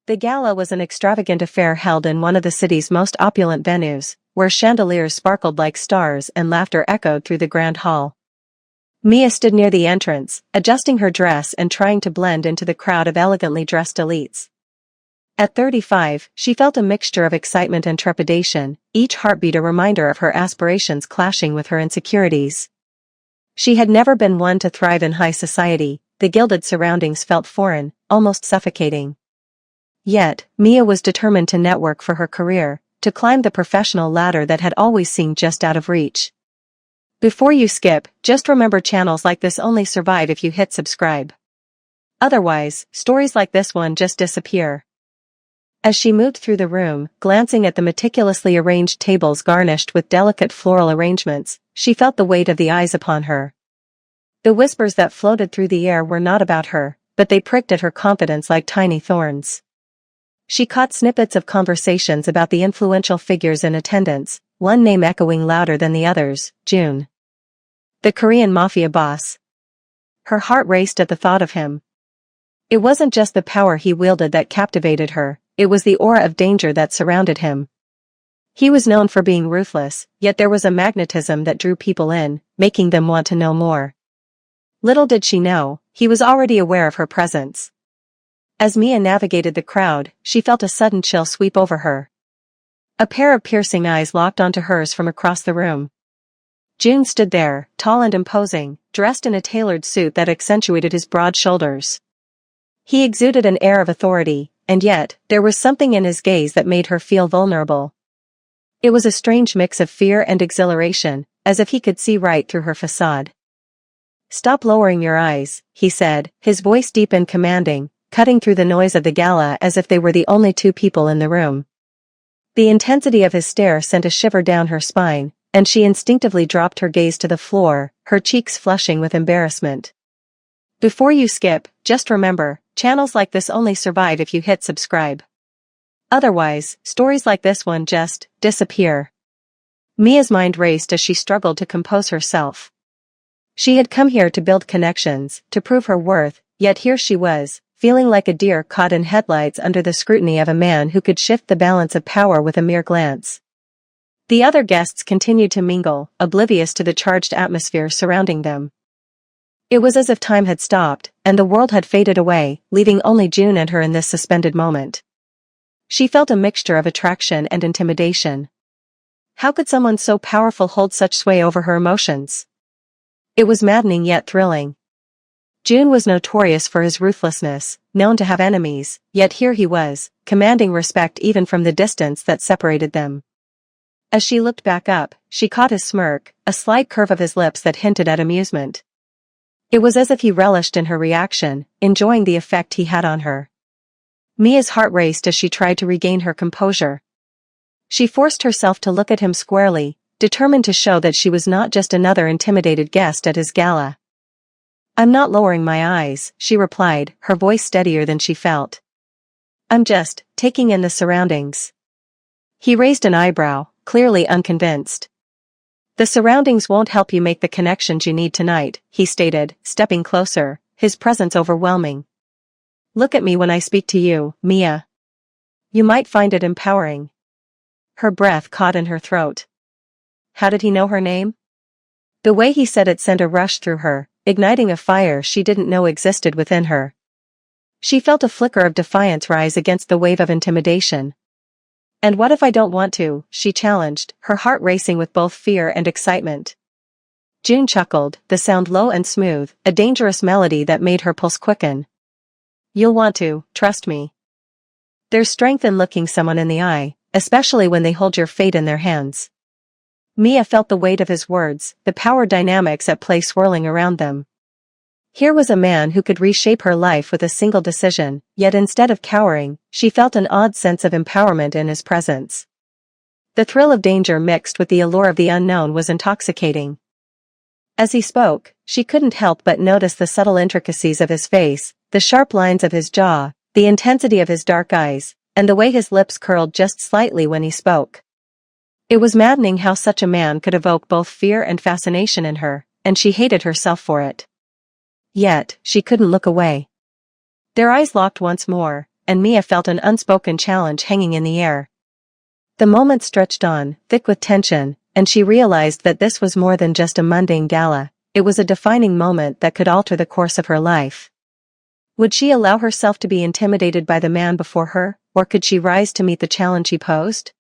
The gala was an extravagant affair held in one of the city's most opulent venues, where chandeliers sparkled like stars and laughter echoed through the grand hall. Mia stood near the entrance, adjusting her dress and trying to blend into the crowd of elegantly dressed elites. At 35, she felt a mixture of excitement and trepidation, each heartbeat a reminder of her aspirations clashing with her insecurities. She had never been one to thrive in high society, the gilded surroundings felt foreign, almost suffocating. Yet, Mia was determined to network for her career, to climb the professional ladder that had always seemed just out of reach. Before you skip, just remember channels like this only survive if you hit subscribe. Otherwise, stories like this one just disappear. As she moved through the room, glancing at the meticulously arranged tables garnished with delicate floral arrangements, she felt the weight of the eyes upon her. The whispers that floated through the air were not about her, but they pricked at her confidence like tiny thorns. She caught snippets of conversations about the influential figures in attendance, one name echoing louder than the others, Jun. The Korean mafia boss. Her heart raced at the thought of him. It wasn't just the power he wielded that captivated her, it was the aura of danger that surrounded him. He was known for being ruthless, yet there was a magnetism that drew people in, making them want to know more. Little did she know, he was already aware of her presence. As Mia navigated the crowd, she felt a sudden chill sweep over her. A pair of piercing eyes locked onto hers from across the room. Jun stood there, tall and imposing, dressed in a tailored suit that accentuated his broad shoulders. He exuded an air of authority, and yet, there was something in his gaze that made her feel vulnerable. It was a strange mix of fear and exhilaration, as if he could see right through her facade. "Stop lowering your eyes," he said, his voice deep and commanding, cutting through the noise of the gala as if they were the only two people in the room. The intensity of his stare sent a shiver down her spine, and she instinctively dropped her gaze to the floor, her cheeks flushing with embarrassment. Before you skip, just remember, channels like this only survive if you hit subscribe. Otherwise, stories like this one just disappear. Mia's mind raced as she struggled to compose herself. She had come here to build connections, to prove her worth, yet here she was, feeling like a deer caught in headlights under the scrutiny of a man who could shift the balance of power with a mere glance. The other guests continued to mingle, oblivious to the charged atmosphere surrounding them. It was as if time had stopped, and the world had faded away, leaving only Jun and her in this suspended moment. She felt a mixture of attraction and intimidation. How could someone so powerful hold such sway over her emotions? It was maddening yet thrilling. Jun was notorious for his ruthlessness, known to have enemies, yet here he was, commanding respect even from the distance that separated them. As she looked back up, she caught his smirk, a slight curve of his lips that hinted at amusement. It was as if he relished in her reaction, enjoying the effect he had on her. Mia's heart raced as she tried to regain her composure. She forced herself to look at him squarely, determined to show that she was not just another intimidated guest at his gala. "I'm not lowering my eyes," she replied, her voice steadier than she felt. "I'm just taking in the surroundings." He raised an eyebrow, clearly unconvinced. "The surroundings won't help you make the connections you need tonight," he stated, stepping closer, his presence overwhelming. "Look at me when I speak to you, Mia. You might find it empowering." Her breath caught in her throat. How did he know her name? The way he said it sent a rush through her, igniting a fire she didn't know existed within her. She felt a flicker of defiance rise against the wave of intimidation. "And what if I don't want to?" she challenged, her heart racing with both fear and excitement. Jun chuckled, the sound low and smooth, a dangerous melody that made her pulse quicken. "You'll want to, trust me. There's strength in looking someone in the eye, especially when they hold your fate in their hands." Mia felt the weight of his words, the power dynamics at play swirling around them. Here was a man who could reshape her life with a single decision, yet instead of cowering, she felt an odd sense of empowerment in his presence. The thrill of danger mixed with the allure of the unknown was intoxicating. As he spoke, she couldn't help but notice the subtle intricacies of his face, the sharp lines of his jaw, the intensity of his dark eyes, and the way his lips curled just slightly when he spoke. It was maddening how such a man could evoke both fear and fascination in her, and she hated herself for it. Yet, she couldn't look away. Their eyes locked once more, and Mia felt an unspoken challenge hanging in the air. The moment stretched on, thick with tension, and she realized that this was more than just a mundane gala. It was a defining moment that could alter the course of her life. Would she allow herself to be intimidated by the man before her, or could she rise to meet the challenge he posed?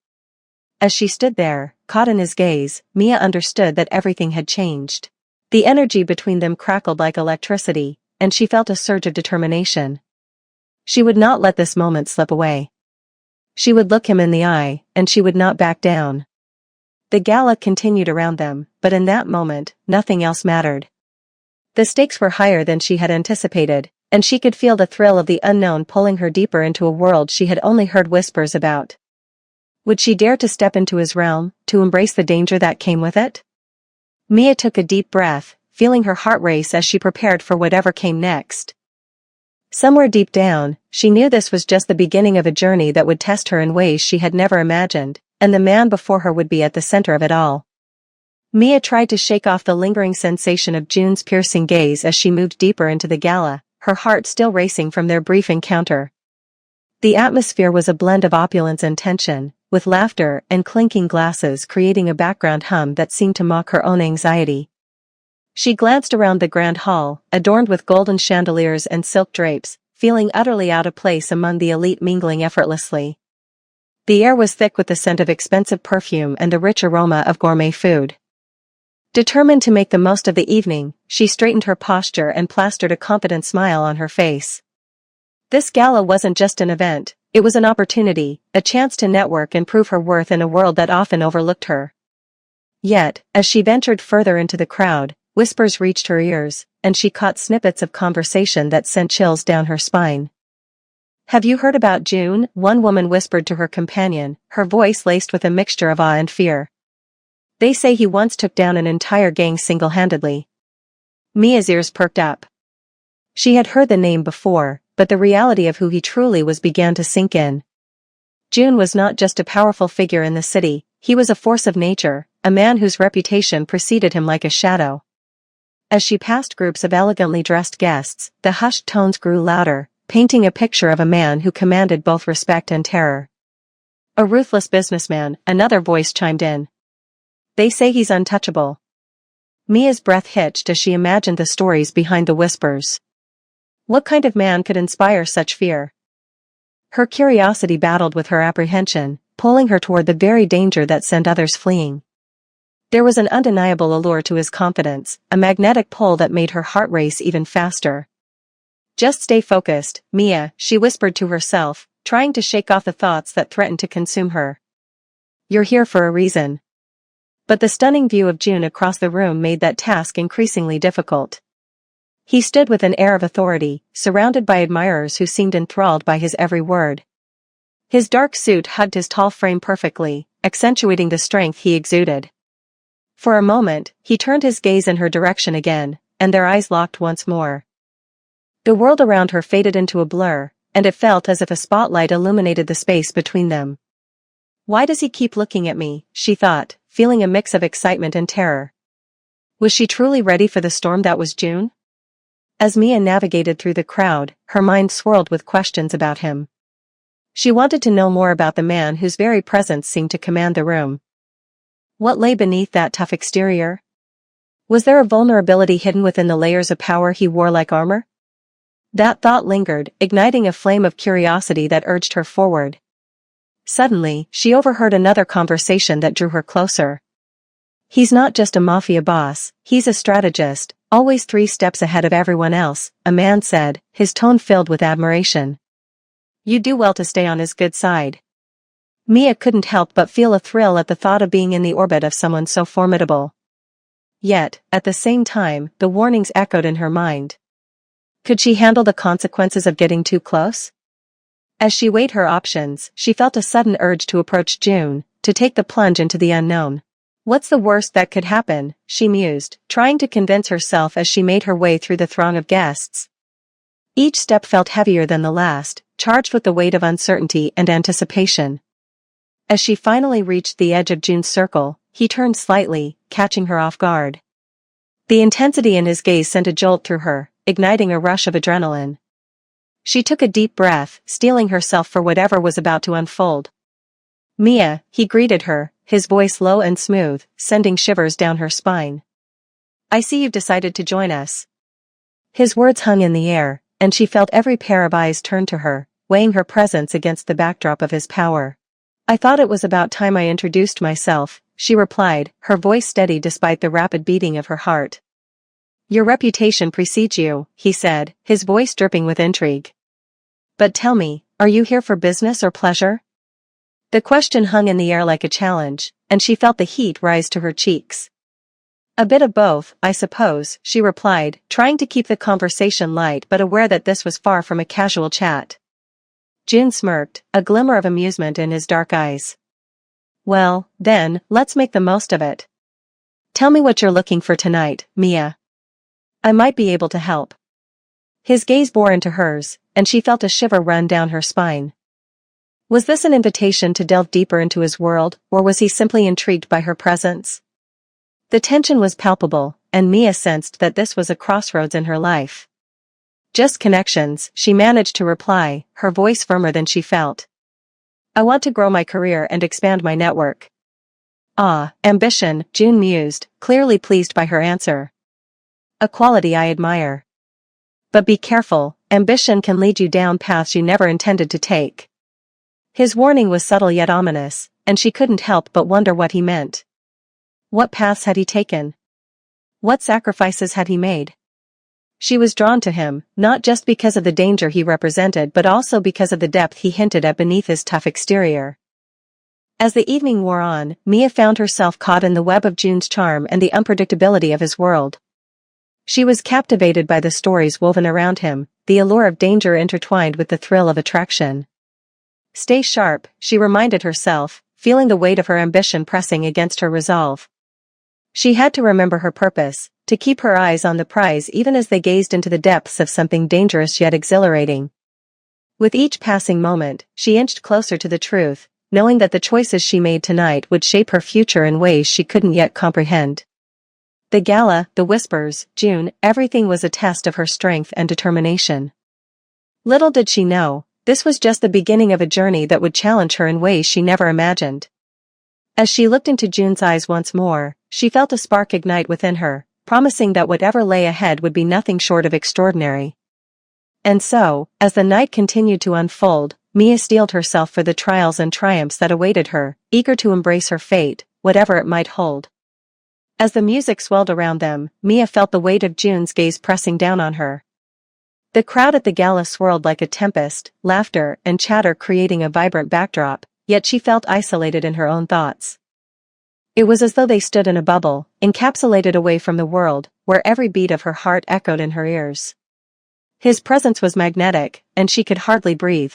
As she stood there, caught in his gaze, Mia understood that everything had changed. The energy between them crackled like electricity, and she felt a surge of determination. She would not let this moment slip away. She would look him in the eye, and she would not back down. The gala continued around them, but in that moment, nothing else mattered. The stakes were higher than she had anticipated, and she could feel the thrill of the unknown pulling her deeper into a world she had only heard whispers about. Would she dare to step into his realm, to embrace the danger that came with it? Mia took a deep breath, feeling her heart race as she prepared for whatever came next. Somewhere deep down, she knew this was just the beginning of a journey that would test her in ways she had never imagined, and the man before her would be at the center of it all. Mia tried to shake off the lingering sensation of June's piercing gaze as she moved deeper into the gala, her heart still racing from their brief encounter. The atmosphere was a blend of opulence and tension, with laughter and clinking glasses creating a background hum that seemed to mock her own anxiety. She glanced around the grand hall, adorned with golden chandeliers and silk drapes, feeling utterly out of place among the elite mingling effortlessly. The air was thick with the scent of expensive perfume and the rich aroma of gourmet food. Determined to make the most of the evening, she straightened her posture and plastered a confident smile on her face. This gala wasn't just an event, it was an opportunity, a chance to network and prove her worth in a world that often overlooked her. Yet, as she ventured further into the crowd, whispers reached her ears, and she caught snippets of conversation that sent chills down her spine. "Have you heard about June?" one woman whispered to her companion, her voice laced with a mixture of awe and fear. "They say he once took down an entire gang single-handedly." Mia's ears perked up. She had heard the name before, but the reality of who he truly was began to sink in. June was not just a powerful figure in the city, he was a force of nature, a man whose reputation preceded him like a shadow. As she passed groups of elegantly dressed guests, the hushed tones grew louder, painting a picture of a man who commanded both respect and terror. "A ruthless businessman," another voice chimed in. "They say he's untouchable." Mia's breath hitched as she imagined the stories behind the whispers. What kind of man could inspire such fear? Her curiosity battled with her apprehension, pulling her toward the very danger that sent others fleeing. There was an undeniable allure to his confidence, a magnetic pull that made her heart race even faster. "Just stay focused, Mia," she whispered to herself, trying to shake off the thoughts that threatened to consume her. "You're here for a reason." But the stunning view of June across the room made that task increasingly difficult. He stood with an air of authority, surrounded by admirers who seemed enthralled by his every word. His dark suit hugged his tall frame perfectly, accentuating the strength he exuded. For a moment, he turned his gaze in her direction again, and their eyes locked once more. The world around her faded into a blur, and it felt as if a spotlight illuminated the space between them. "Why does he keep looking at me?" she thought, feeling a mix of excitement and terror. Was she truly ready for the storm that was June? As Mia navigated through the crowd, her mind swirled with questions about him. She wanted to know more about the man whose very presence seemed to command the room. What lay beneath that tough exterior? Was there a vulnerability hidden within the layers of power he wore like armor? That thought lingered, igniting a flame of curiosity that urged her forward. Suddenly, she overheard another conversation that drew her closer. "He's not just a mafia boss, he's a strategist, always 3 steps ahead of everyone else," a man said, his tone filled with admiration. "You do well to stay on his good side." Mia couldn't help but feel a thrill at the thought of being in the orbit of someone so formidable. Yet, at the same time, the warnings echoed in her mind. Could she handle the consequences of getting too close? As she weighed her options, she felt a sudden urge to approach June, to take the plunge into the unknown. "What's the worst that could happen?" she mused, trying to convince herself as she made her way through the throng of guests. Each step felt heavier than the last, charged with the weight of uncertainty and anticipation. As she finally reached the edge of June's circle, he turned slightly, catching her off guard. The intensity in his gaze sent a jolt through her, igniting a rush of adrenaline. She took a deep breath, steeling herself for whatever was about to unfold. "Mia," he greeted her, his voice low and smooth, sending shivers down her spine. "I see you've decided to join us." His words hung in the air, and she felt every pair of eyes turn to her, weighing her presence against the backdrop of his power. "I thought it was about time I introduced myself," she replied, her voice steady despite the rapid beating of her heart. "Your reputation precedes you," he said, his voice dripping with intrigue. "But tell me, are you here for business or pleasure?" The question hung in the air like a challenge, and she felt the heat rise to her cheeks. "A bit of both, I suppose," she replied, trying to keep the conversation light but aware that this was far from a casual chat. June smirked, a glimmer of amusement in his dark eyes. "Well, then, let's make the most of it. Tell me what you're looking for tonight, Mia. I might be able to help." His gaze bore into hers, and she felt a shiver run down her spine. Was this an invitation to delve deeper into his world, or was he simply intrigued by her presence? The tension was palpable, and Mia sensed that this was a crossroads in her life. "Just connections," she managed to reply, her voice firmer than she felt. "I want to grow my career and expand my network." "Ah, ambition," June mused, clearly pleased by her answer. "A quality I admire. But be careful, ambition can lead you down paths you never intended to take." His warning was subtle yet ominous, and she couldn't help but wonder what he meant. What paths had he taken? What sacrifices had he made? She was drawn to him, not just because of the danger he represented but also because of the depth he hinted at beneath his tough exterior. As the evening wore on, Mia found herself caught in the web of June's charm and the unpredictability of his world. She was captivated by the stories woven around him, the allure of danger intertwined with the thrill of attraction. "Stay sharp," she reminded herself, feeling the weight of her ambition pressing against her resolve. She had to remember her purpose, to keep her eyes on the prize even as they gazed into the depths of something dangerous yet exhilarating. With each passing moment, she inched closer to the truth, knowing that the choices she made tonight would shape her future in ways she couldn't yet comprehend. The gala, the whispers, June, everything was a test of her strength and determination. Little did she know, this was just the beginning of a journey that would challenge her in ways she never imagined. As she looked into June's eyes once more, she felt a spark ignite within her, promising that whatever lay ahead would be nothing short of extraordinary. And so, as the night continued to unfold, Mia steeled herself for the trials and triumphs that awaited her, eager to embrace her fate, whatever it might hold. As the music swelled around them, Mia felt the weight of June's gaze pressing down on her. The crowd at the gala swirled like a tempest, laughter and chatter creating a vibrant backdrop, yet she felt isolated in her own thoughts. It was as though they stood in a bubble, encapsulated away from the world, where every beat of her heart echoed in her ears. His presence was magnetic, and she could hardly breathe.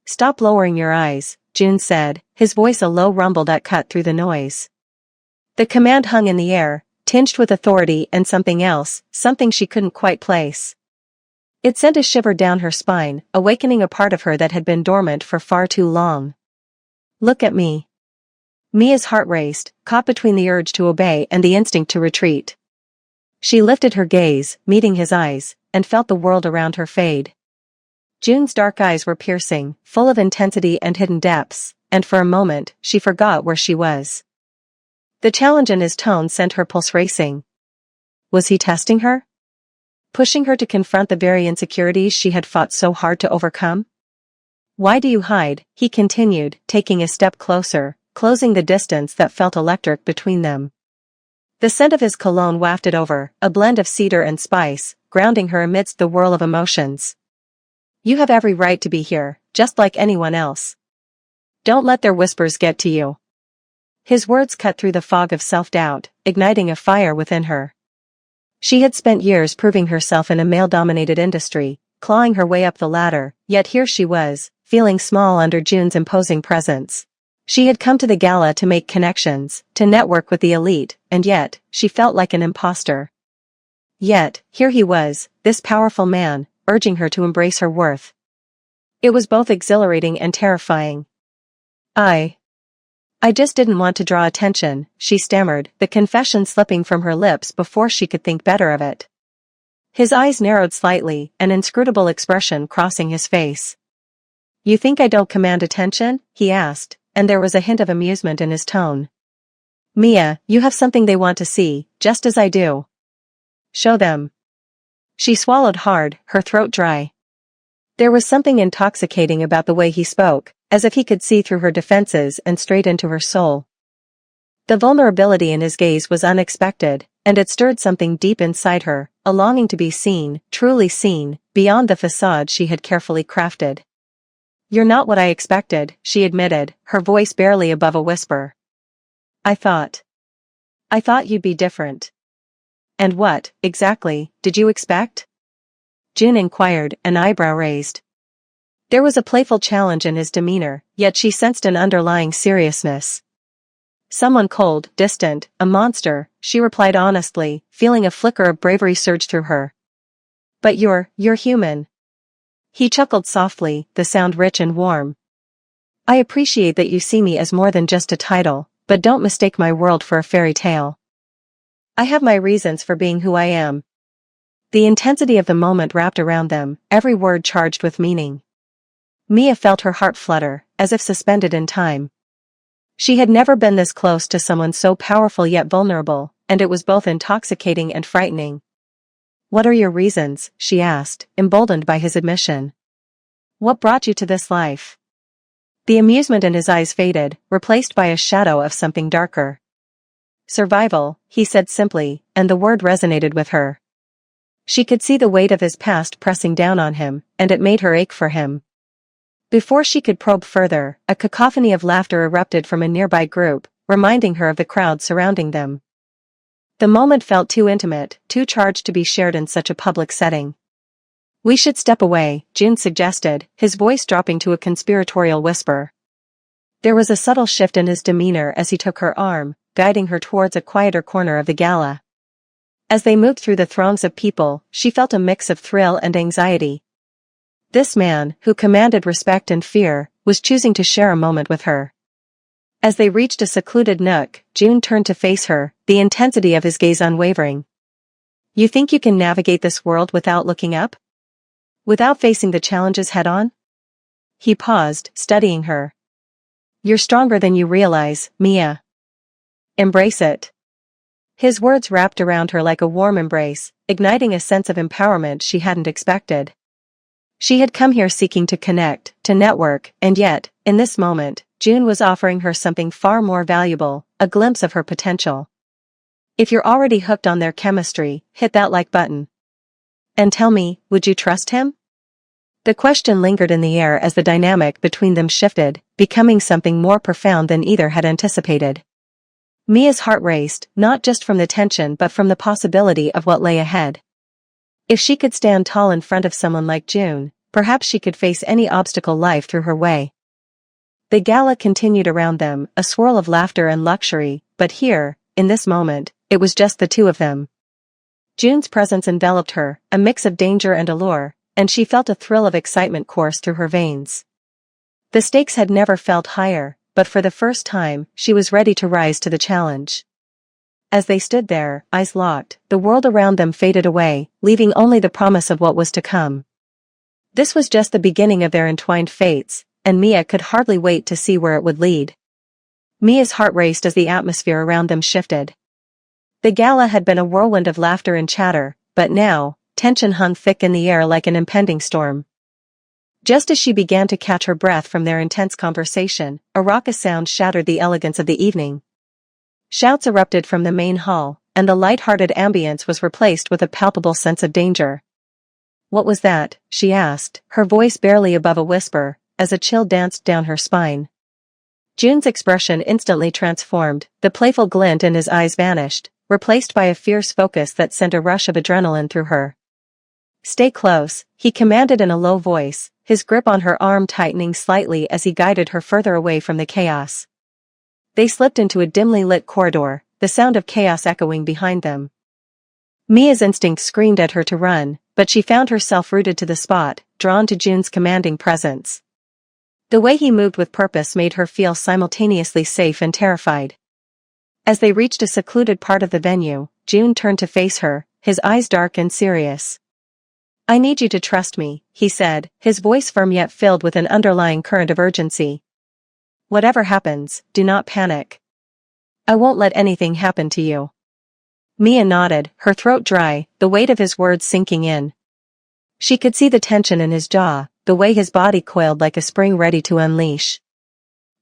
"Stop lowering your eyes," June said, his voice a low rumble that cut through the noise. The command hung in the air, tinged with authority and something else, something she couldn't quite place. It sent a shiver down her spine, awakening a part of her that had been dormant for far too long. "Look at me." Mia's heart raced, caught between the urge to obey and the instinct to retreat. She lifted her gaze, meeting his eyes, and felt the world around her fade. June's dark eyes were piercing, full of intensity and hidden depths, and for a moment, she forgot where she was. The challenge in his tone sent her pulse racing. Was he testing her? Pushing her to confront the very insecurities she had fought so hard to overcome? "Why do you hide?" he continued, taking a step closer, closing the distance that felt electric between them. The scent of his cologne wafted over, a blend of cedar and spice, grounding her amidst the whirl of emotions. "You have every right to be here, just like anyone else. Don't let their whispers get to you." His words cut through the fog of self-doubt, igniting a fire within her. She had spent years proving herself in a male-dominated industry, clawing her way up the ladder, yet here she was, feeling small under June's imposing presence. She had come to the gala to make connections, to network with the elite, and yet, she felt like an imposter. Yet, here he was, this powerful man, urging her to embrace her worth. It was both exhilarating and terrifying. I just didn't want to draw attention," she stammered, the confession slipping from her lips before she could think better of it. His eyes narrowed slightly, an inscrutable expression crossing his face. "You think I don't command attention?" he asked, and there was a hint of amusement in his tone. "Mia, you have something they want to see, just as I do. Show them." She swallowed hard, her throat dry. There was something intoxicating about the way he spoke, as if he could see through her defenses and straight into her soul. The vulnerability in his gaze was unexpected, and it stirred something deep inside her, a longing to be seen, truly seen, beyond the facade she had carefully crafted. "You're not what I expected," she admitted, her voice barely above a whisper. I thought you'd be different." "And what, exactly, did you expect?" June inquired, an eyebrow raised. There was a playful challenge in his demeanor, yet she sensed an underlying seriousness. "Someone cold, distant, a monster," she replied honestly, feeling a flicker of bravery surge through her. "But you're human." He chuckled softly, the sound rich and warm. "I appreciate that you see me as more than just a title, but don't mistake my world for a fairy tale. I have my reasons for being who I am." The intensity of the moment wrapped around them, every word charged with meaning. Mia felt her heart flutter, as if suspended in time. She had never been this close to someone so powerful yet vulnerable, and it was both intoxicating and frightening. "What are your reasons?" she asked, emboldened by his admission. "What brought you to this life?" The amusement in his eyes faded, replaced by a shadow of something darker. "Survival," he said simply, and the word resonated with her. She could see the weight of his past pressing down on him, and it made her ache for him. Before she could probe further, a cacophony of laughter erupted from a nearby group, reminding her of the crowd surrounding them. The moment felt too intimate, too charged to be shared in such a public setting. "We should step away," June suggested, his voice dropping to a conspiratorial whisper. There was a subtle shift in his demeanor as he took her arm, guiding her towards a quieter corner of the gala. As they moved through the throngs of people, she felt a mix of thrill and anxiety. This man, who commanded respect and fear, was choosing to share a moment with her. As they reached a secluded nook, June turned to face her, the intensity of his gaze unwavering. "You think you can navigate this world without looking up? Without facing the challenges head-on?" He paused, studying her. "You're stronger than you realize, Mia. Embrace it." His words wrapped around her like a warm embrace, igniting a sense of empowerment she hadn't expected. She had come here seeking to connect, to network, and yet, in this moment, June was offering her something far more valuable, a glimpse of her potential. If you're already hooked on their chemistry, hit that like button. And tell me, would you trust him? The question lingered in the air as the dynamic between them shifted, becoming something more profound than either had anticipated. Mia's heart raced, not just from the tension but from the possibility of what lay ahead. If she could stand tall in front of someone like June, perhaps she could face any obstacle life threw her way. The gala continued around them, a swirl of laughter and luxury, but here, in this moment, it was just the two of them. June's presence enveloped her, a mix of danger and allure, and she felt a thrill of excitement course through her veins. The stakes had never felt higher, but for the first time, she was ready to rise to the challenge. As they stood there, eyes locked, the world around them faded away, leaving only the promise of what was to come. This was just the beginning of their entwined fates, and Mia could hardly wait to see where it would lead. Mia's heart raced as the atmosphere around them shifted. The gala had been a whirlwind of laughter and chatter, but now, tension hung thick in the air like an impending storm. Just as she began to catch her breath from their intense conversation, a raucous sound shattered the elegance of the evening. Shouts erupted from the main hall, and the light-hearted ambience was replaced with a palpable sense of danger. "What was that?" she asked, her voice barely above a whisper, as a chill danced down her spine. June's expression instantly transformed, the playful glint in his eyes vanished, replaced by a fierce focus that sent a rush of adrenaline through her. "Stay close," he commanded in a low voice, his grip on her arm tightening slightly as he guided her further away from the chaos. They slipped into a dimly lit corridor, the sound of chaos echoing behind them. Mia's instinct screamed at her to run, but she found herself rooted to the spot, drawn to June's commanding presence. The way he moved with purpose made her feel simultaneously safe and terrified. As they reached a secluded part of the venue, June turned to face her, his eyes dark and serious. I need you to trust me, he said, his voice firm yet filled with an underlying current of urgency. Whatever happens, do not panic. I won't let anything happen to you. Mia nodded, her throat dry, the weight of his words sinking in. She could see the tension in his jaw, the way his body coiled like a spring ready to unleash.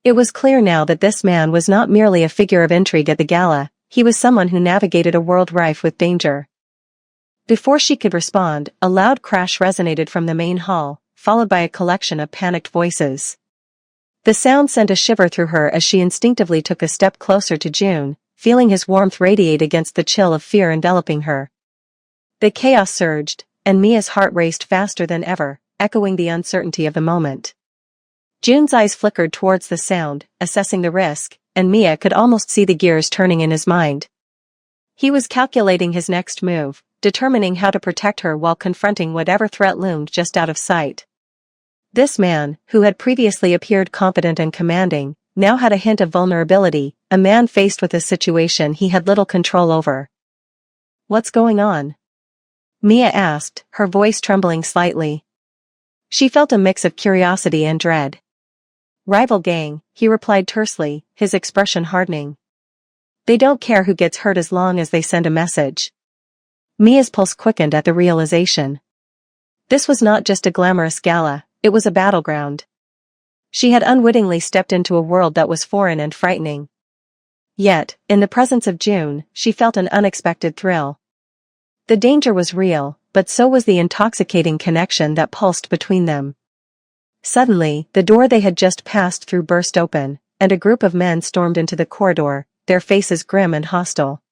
It was clear now that this man was not merely a figure of intrigue at the gala, he was someone who navigated a world rife with danger. Before she could respond, a loud crash resonated from the main hall, followed by a collection of panicked voices. The sound sent a shiver through her as she instinctively took a step closer to June, feeling his warmth radiate against the chill of fear enveloping her. The chaos surged, and Mia's heart raced faster than ever, echoing the uncertainty of the moment. June's eyes flickered towards the sound, assessing the risk, and Mia could almost see the gears turning in his mind. He was calculating his next move, determining how to protect her while confronting whatever threat loomed just out of sight. This man, who had previously appeared confident and commanding, now had a hint of vulnerability, a man faced with a situation he had little control over. What's going on? Mia asked, her voice trembling slightly. She felt a mix of curiosity and dread. Rival gang, he replied tersely, his expression hardening. They don't care who gets hurt as long as they send a message. Mia's pulse quickened at the realization. This was not just a glamorous gala, it was a battleground. She had unwittingly stepped into a world that was foreign and frightening. Yet, in the presence of June, she felt an unexpected thrill. The danger was real, but so was the intoxicating connection that pulsed between them. Suddenly, the door they had just passed through burst open, and a group of men stormed into the corridor, their faces grim and hostile.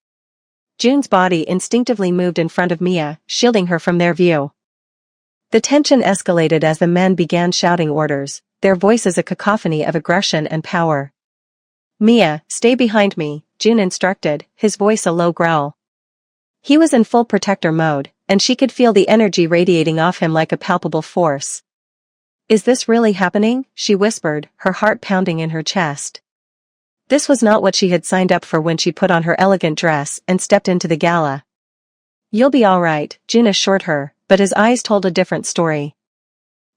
June's body instinctively moved in front of Mia, shielding her from their view. The tension escalated as the men began shouting orders, their voices a cacophony of aggression and power. Mia, stay behind me, June instructed, his voice a low growl. He was in full protector mode, and she could feel the energy radiating off him like a palpable force. Is this really happening? She whispered, her heart pounding in her chest. This was not what she had signed up for when she put on her elegant dress and stepped into the gala. You'll be all right, June assured her, but his eyes told a different story.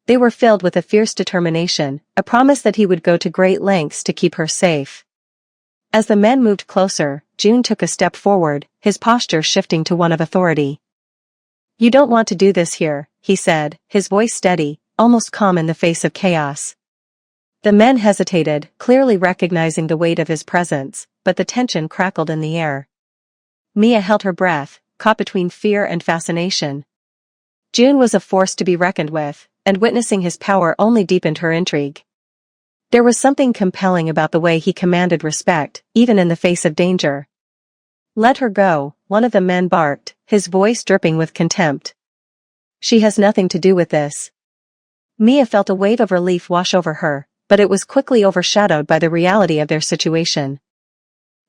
They were filled with a fierce determination, a promise that he would go to great lengths to keep her safe. As the men moved closer, June took a step forward, his posture shifting to one of authority. You don't want to do this here, he said, his voice steady, almost calm in the face of chaos. The men hesitated, clearly recognizing the weight of his presence, but the tension crackled in the air. Mia held her breath, caught between fear and fascination. June was a force to be reckoned with, and witnessing his power only deepened her intrigue. There was something compelling about the way he commanded respect, even in the face of danger. Let her go, one of the men barked, his voice dripping with contempt. She has nothing to do with this. Mia felt a wave of relief wash over her, but it was quickly overshadowed by the reality of their situation.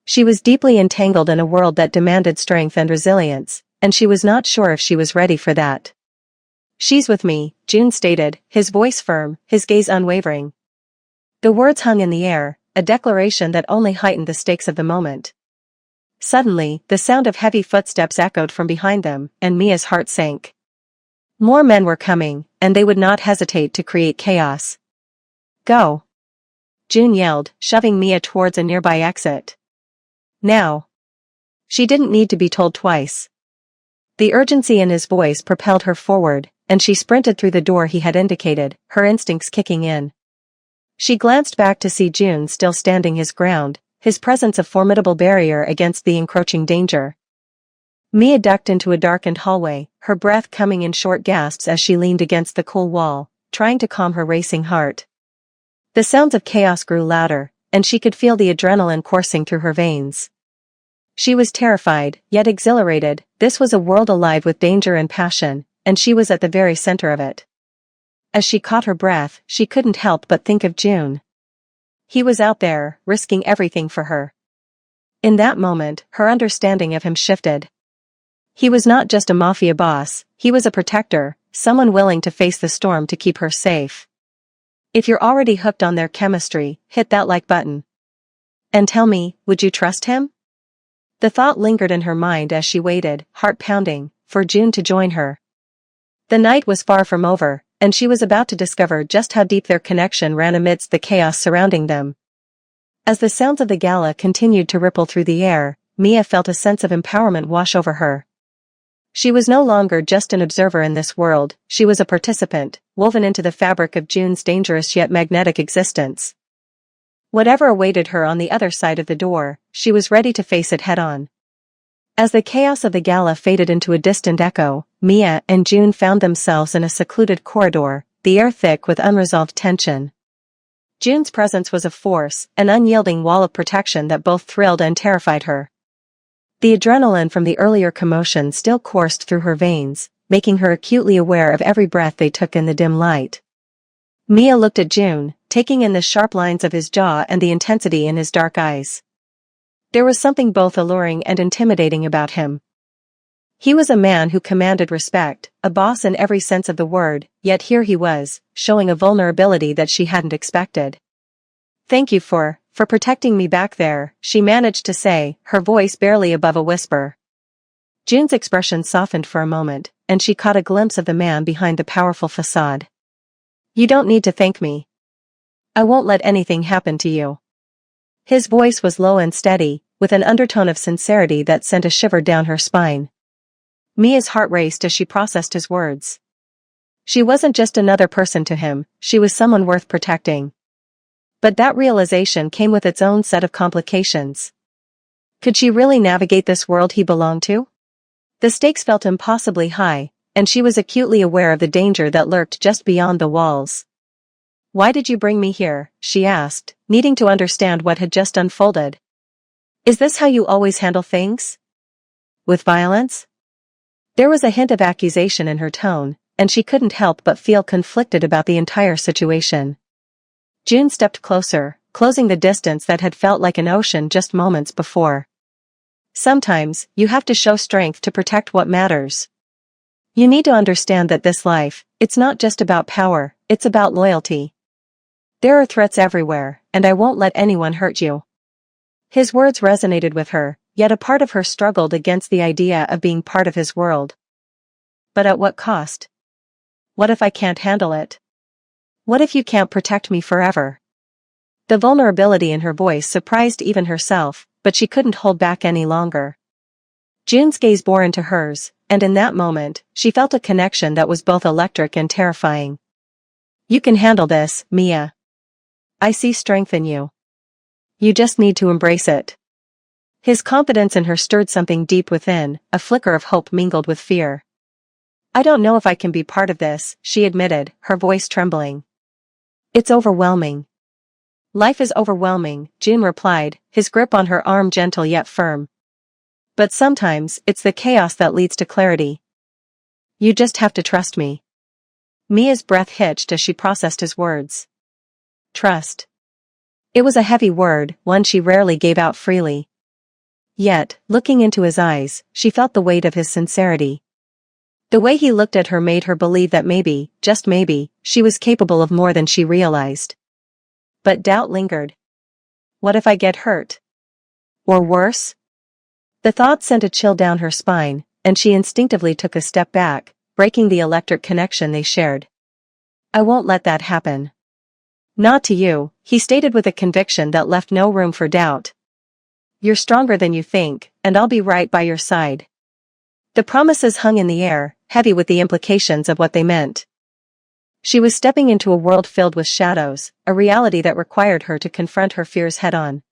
She was deeply entangled in a world that demanded strength and resilience, and she was not sure if she was ready for that. She's with me, June stated, his voice firm, his gaze unwavering. The words hung in the air, a declaration that only heightened the stakes of the moment. Suddenly, the sound of heavy footsteps echoed from behind them, and Mia's heart sank. More men were coming, and they would not hesitate to create chaos. Go! June yelled, shoving Mia towards a nearby exit. Now! She didn't need to be told twice. The urgency in his voice propelled her forward, and she sprinted through the door he had indicated, her instincts kicking in. She glanced back to see June still standing his ground, his presence a formidable barrier against the encroaching danger. Mia ducked into a darkened hallway, her breath coming in short gasps as she leaned against the cool wall, trying to calm her racing heart. The sounds of chaos grew louder, and she could feel the adrenaline coursing through her veins. She was terrified, yet exhilarated. This was a world alive with danger and passion, and she was at the very center of it. As she caught her breath, she couldn't help but think of June. He was out there, risking everything for her. In that moment, her understanding of him shifted. He was not just a mafia boss, he was a protector, someone willing to face the storm to keep her safe. If you're already hooked on their chemistry, hit that like button. And tell me, would you trust him? The thought lingered in her mind as she waited, heart pounding, for June to join her. The night was far from over, and she was about to discover just how deep their connection ran amidst the chaos surrounding them. As the sounds of the gala continued to ripple through the air, Mia felt a sense of empowerment wash over her. She was no longer just an observer in this world, she was a participant, woven into the fabric of June's dangerous yet magnetic existence. Whatever awaited her on the other side of the door, she was ready to face it head-on. As the chaos of the gala faded into a distant echo, Mia and June found themselves in a secluded corridor, the air thick with unresolved tension. June's presence was a force, an unyielding wall of protection that both thrilled and terrified her. The adrenaline from the earlier commotion still coursed through her veins, making her acutely aware of every breath they took in the dim light. Mia looked at June, taking in the sharp lines of his jaw and the intensity in his dark eyes. There was something both alluring and intimidating about him. He was a man who commanded respect, a boss in every sense of the word, yet here he was, showing a vulnerability that she hadn't expected. "Thank you for protecting me back there," she managed to say, her voice barely above a whisper. June's expression softened for a moment, and she caught a glimpse of the man behind the powerful facade. "You don't need to thank me. I won't let anything happen to you." His voice was low and steady, with an undertone of sincerity that sent a shiver down her spine. Mia's heart raced as she processed his words. She wasn't just another person to him, she was someone worth protecting. But that realization came with its own set of complications. Could she really navigate this world he belonged to? The stakes felt impossibly high, and she was acutely aware of the danger that lurked just beyond the walls. "Why did you bring me here?" she asked, needing to understand what had just unfolded. "Is this how you always handle things? With violence?" There was a hint of accusation in her tone, and she couldn't help but feel conflicted about the entire situation. June stepped closer, closing the distance that had felt like an ocean just moments before. "Sometimes, you have to show strength to protect what matters. You need to understand that this life, it's not just about power, it's about loyalty. There are threats everywhere, and I won't let anyone hurt you." His words resonated with her, yet a part of her struggled against the idea of being part of his world. But at what cost? What if I can't handle it? What if you can't protect me forever? The vulnerability in her voice surprised even herself, but she couldn't hold back any longer. June's gaze bore into hers, and in that moment, she felt a connection that was both electric and terrifying. "You can handle this, Mia. I see strength in you. You just need to embrace it." His confidence in her stirred something deep within, a flicker of hope mingled with fear. "I don't know if I can be part of this," she admitted, her voice trembling. "It's overwhelming." "Life is overwhelming," June replied, his grip on her arm gentle yet firm. "But sometimes, it's the chaos that leads to clarity. You just have to trust me." Mia's breath hitched as she processed his words. Trust. It was a heavy word, one she rarely gave out freely. Yet, looking into his eyes, she felt the weight of his sincerity. The way he looked at her made her believe that maybe, just maybe, she was capable of more than she realized. But doubt lingered. What if I get hurt? Or worse? The thought sent a chill down her spine, and she instinctively took a step back, breaking the electric connection they shared. "I won't let that happen." "Not to you," he stated with a conviction that left no room for doubt. "You're stronger than you think, and I'll be right by your side." The promises hung in the air, heavy with the implications of what they meant. She was stepping into a world filled with shadows, a reality that required her to confront her fears head-on.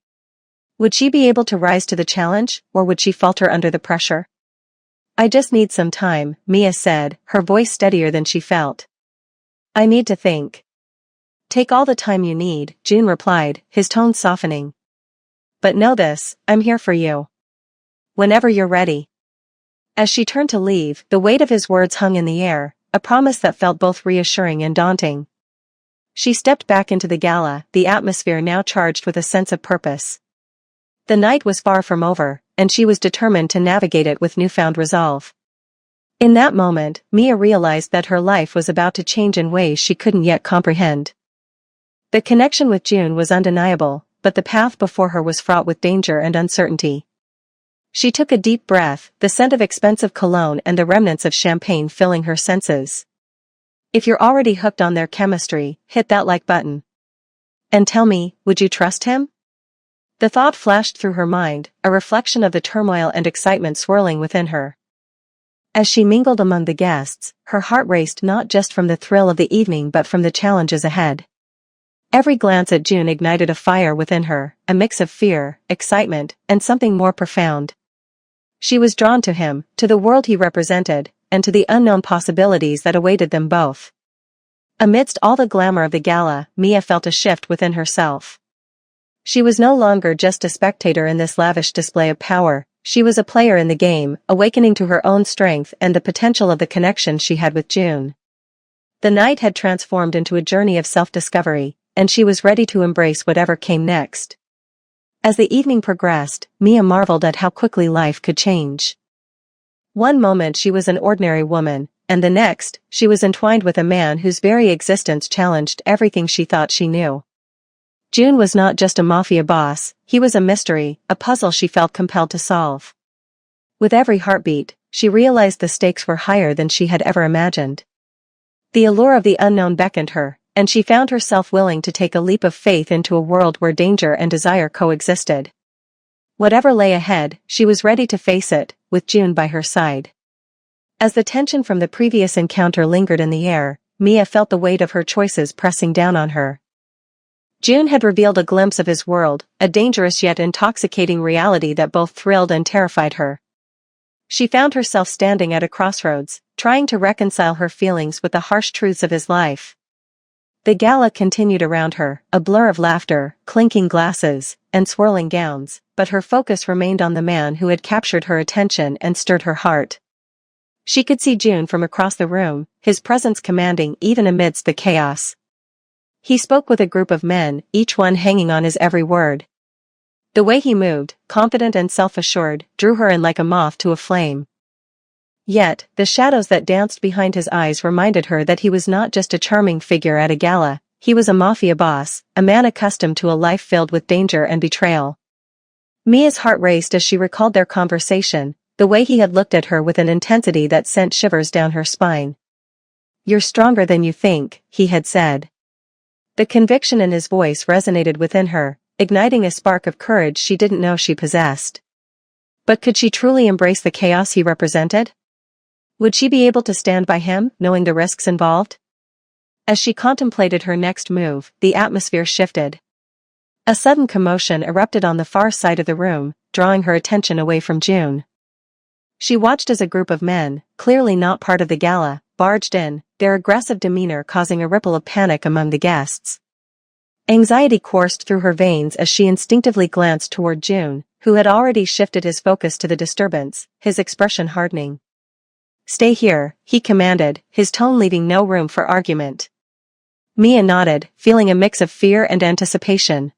Would she be able to rise to the challenge, or would she falter under the pressure? "I just need some time," Mia said, her voice steadier than she felt. "I need to think." "Take all the time you need," June replied, his tone softening. "But know this, I'm here for you. Whenever you're ready." As she turned to leave, the weight of his words hung in the air, a promise that felt both reassuring and daunting. She stepped back into the gala, the atmosphere now charged with a sense of purpose. The night was far from over, and she was determined to navigate it with newfound resolve. In that moment, Mia realized that her life was about to change in ways she couldn't yet comprehend. The connection with June was undeniable, but the path before her was fraught with danger and uncertainty. She took a deep breath, the scent of expensive cologne and the remnants of champagne filling her senses. If you're already hooked on their chemistry, hit that like button. And tell me, would you trust him? The thought flashed through her mind, a reflection of the turmoil and excitement swirling within her. As she mingled among the guests, her heart raced not just from the thrill of the evening but from the challenges ahead. Every glance at June ignited a fire within her, a mix of fear, excitement, and something more profound. She was drawn to him, to the world he represented, and to the unknown possibilities that awaited them both. Amidst all the glamour of the gala, Mia felt a shift within herself. She was no longer just a spectator in this lavish display of power, she was a player in the game, awakening to her own strength and the potential of the connection she had with June. The night had transformed into a journey of self-discovery, and she was ready to embrace whatever came next. As the evening progressed, Mia marveled at how quickly life could change. One moment she was an ordinary woman, and the next, she was entwined with a man whose very existence challenged everything she thought she knew. June was not just a mafia boss, he was a mystery, a puzzle she felt compelled to solve. With every heartbeat, she realized the stakes were higher than she had ever imagined. The allure of the unknown beckoned her, and she found herself willing to take a leap of faith into a world where danger and desire coexisted. Whatever lay ahead, she was ready to face it, with June by her side. As the tension from the previous encounter lingered in the air, Mia felt the weight of her choices pressing down on her. June had revealed a glimpse of his world, a dangerous yet intoxicating reality that both thrilled and terrified her. She found herself standing at a crossroads, trying to reconcile her feelings with the harsh truths of his life. The gala continued around her, a blur of laughter, clinking glasses, and swirling gowns, but her focus remained on the man who had captured her attention and stirred her heart. She could see June from across the room, his presence commanding even amidst the chaos. He spoke with a group of men, each one hanging on his every word. The way he moved, confident and self-assured, drew her in like a moth to a flame. Yet, the shadows that danced behind his eyes reminded her that he was not just a charming figure at a gala, he was a mafia boss, a man accustomed to a life filled with danger and betrayal. Mia's heart raced as she recalled their conversation, the way he had looked at her with an intensity that sent shivers down her spine. "You're stronger than you think," he had said. The conviction in his voice resonated within her, igniting a spark of courage she didn't know she possessed. But could she truly embrace the chaos he represented? Would she be able to stand by him, knowing the risks involved? As she contemplated her next move, the atmosphere shifted. A sudden commotion erupted on the far side of the room, drawing her attention away from June. She watched as a group of men, clearly not part of the gala, barged in, their aggressive demeanor causing a ripple of panic among the guests. Anxiety coursed through her veins as she instinctively glanced toward June, who had already shifted his focus to the disturbance, his expression hardening. "Stay here," he commanded, his tone leaving no room for argument. Mia nodded, feeling a mix of fear and anticipation.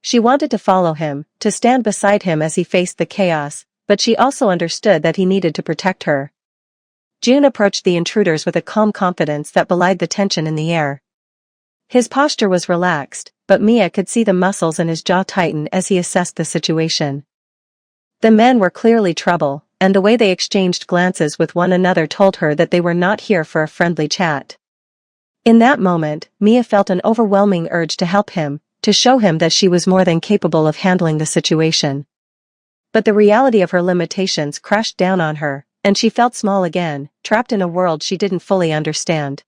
She wanted to follow him, to stand beside him as he faced the chaos, but she also understood that he needed to protect her. June approached the intruders with a calm confidence that belied the tension in the air. His posture was relaxed, but Mia could see the muscles in his jaw tighten as he assessed the situation. The men were clearly trouble, and the way they exchanged glances with one another told her that they were not here for a friendly chat. In that moment, Mia felt an overwhelming urge to help him, to show him that she was more than capable of handling the situation. But the reality of her limitations crashed down on her, and she felt small again, trapped in a world she didn't fully understand.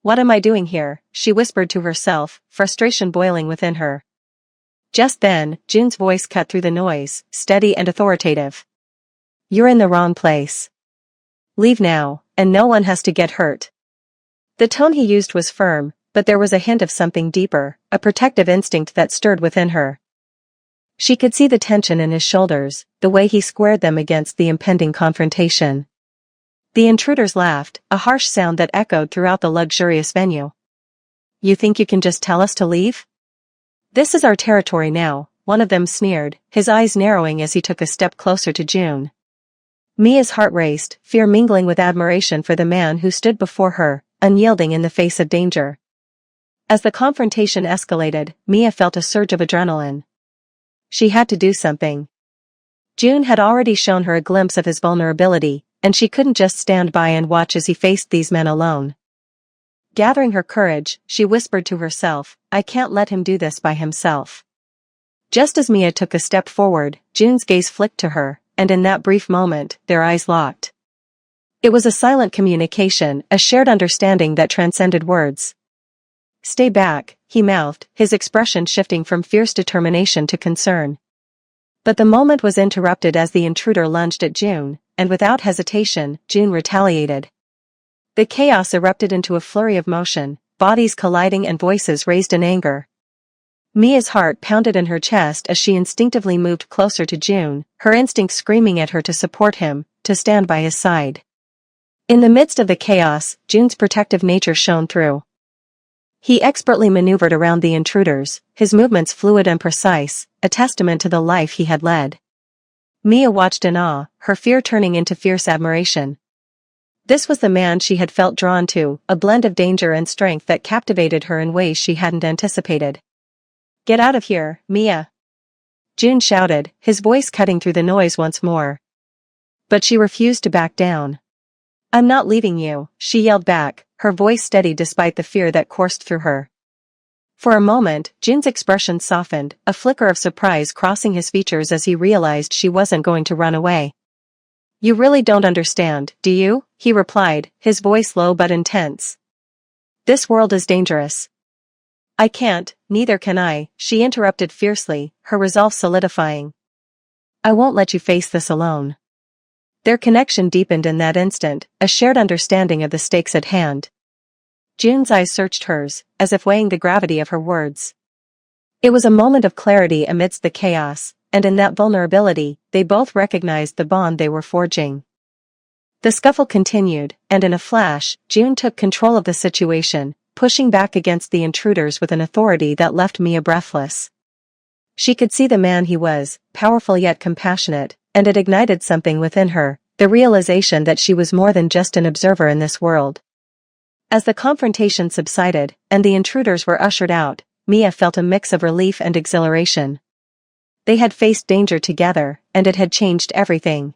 "What am I doing here?" she whispered to herself, frustration boiling within her. Just then, June's voice cut through the noise, steady and authoritative. "You're in the wrong place. Leave now, and no one has to get hurt." The tone he used was firm, but there was a hint of something deeper, a protective instinct that stirred within her. She could see the tension in his shoulders, the way he squared them against the impending confrontation. The intruders laughed, a harsh sound that echoed throughout the luxurious venue. "You think you can just tell us to leave? This is our territory now," one of them sneered, his eyes narrowing as he took a step closer to June. Mia's heart raced, fear mingling with admiration for the man who stood before her, unyielding in the face of danger. As the confrontation escalated, Mia felt a surge of adrenaline. She had to do something. June had already shown her a glimpse of his vulnerability, and she couldn't just stand by and watch as he faced these men alone. Gathering her courage, she whispered to herself, "I can't let him do this by himself." Just as Mia took a step forward, June's gaze flicked to her, and in that brief moment, their eyes locked. It was a silent communication, a shared understanding that transcended words. "Stay back," he mouthed, his expression shifting from fierce determination to concern. But the moment was interrupted as the intruder lunged at June, and without hesitation, June retaliated. The chaos erupted into a flurry of motion, bodies colliding and voices raised in anger. Mia's heart pounded in her chest as she instinctively moved closer to June, her instinct screaming at her to support him, to stand by his side. In the midst of the chaos, June's protective nature shone through. He expertly maneuvered around the intruders, his movements fluid and precise, a testament to the life he had led. Mia watched in awe, her fear turning into fierce admiration. This was the man she had felt drawn to, a blend of danger and strength that captivated her in ways she hadn't anticipated. "Get out of here, Mia!" June shouted, his voice cutting through the noise once more. But she refused to back down. "I'm not leaving you," she yelled back, her voice steady despite the fear that coursed through her. For a moment, June's expression softened, a flicker of surprise crossing his features as he realized she wasn't going to run away. "You really don't understand, do you?" he replied, his voice low but intense. "This world is dangerous." "I can't, neither can I," she interrupted fiercely, her resolve solidifying. "I won't let you face this alone." Their connection deepened in that instant, a shared understanding of the stakes at hand. June's eyes searched hers, as if weighing the gravity of her words. It was a moment of clarity amidst the chaos, and in that vulnerability, they both recognized the bond they were forging. The scuffle continued, and in a flash, June took control of the situation, pushing back against the intruders with an authority that left Mia breathless. She could see the man he was, powerful yet compassionate, and it ignited something within her, the realization that she was more than just an observer in this world. As the confrontation subsided, and the intruders were ushered out, Mia felt a mix of relief and exhilaration. They had faced danger together, and it had changed everything.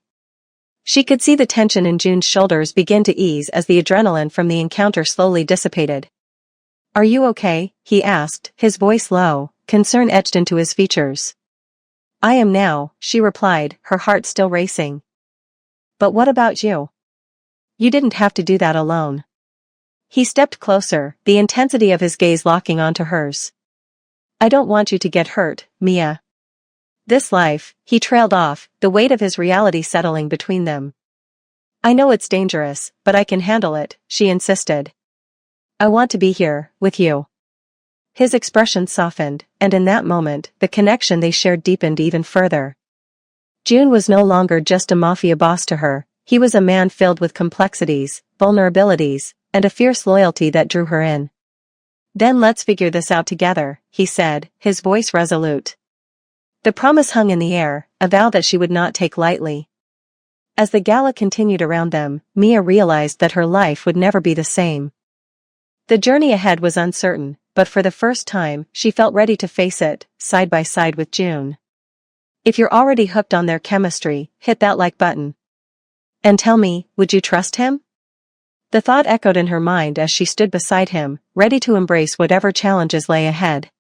She could see the tension in June's shoulders begin to ease as the adrenaline from the encounter slowly dissipated. "Are you okay?" he asked, his voice low, concern etched into his features. "I am now," she replied, her heart still racing. "But what about you? You didn't have to do that alone." He stepped closer, the intensity of his gaze locking onto hers. "I don't want you to get hurt, Mia." "This life," he trailed off, the weight of his reality settling between them. "I know it's dangerous, but I can handle it," she insisted. "I want to be here, with you." His expression softened, and in that moment, the connection they shared deepened even further. June was no longer just a mafia boss to her, he was a man filled with complexities, vulnerabilities, and a fierce loyalty that drew her in. "Then let's figure this out together," he said, his voice resolute. The promise hung in the air, a vow that she would not take lightly. As the gala continued around them, Mia realized that her life would never be the same. The journey ahead was uncertain, but for the first time, she felt ready to face it, side by side with June. If you're already hooked on their chemistry, hit that like button. And tell me, would you trust him? The thought echoed in her mind as she stood beside him, ready to embrace whatever challenges lay ahead.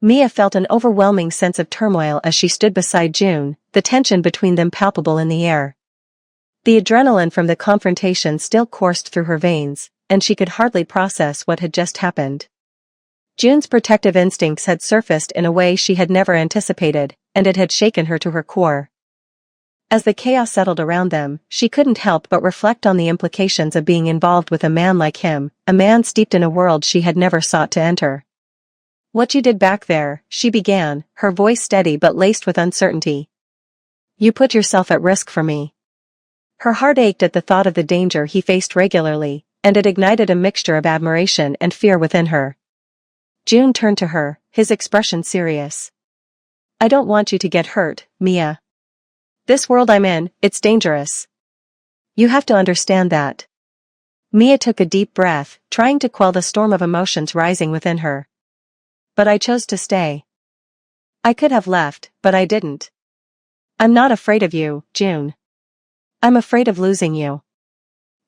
Mia felt an overwhelming sense of turmoil as she stood beside June, the tension between them palpable in the air. The adrenaline from the confrontation still coursed through her veins, and she could hardly process what had just happened. June's protective instincts had surfaced in a way she had never anticipated, and it had shaken her to her core. As the chaos settled around them, she couldn't help but reflect on the implications of being involved with a man like him, a man steeped in a world she had never sought to enter. "What you did back there," she began, her voice steady but laced with uncertainty. "You put yourself at risk for me." Her heart ached at the thought of the danger he faced regularly, and it ignited a mixture of admiration and fear within her. June turned to her, his expression serious. "I don't want you to get hurt, Mia. This world I'm in, it's dangerous. You have to understand that." Mia took a deep breath, trying to quell the storm of emotions rising within her. "But I chose to stay. I could have left, but I didn't. I'm not afraid of you, June. I'm afraid of losing you.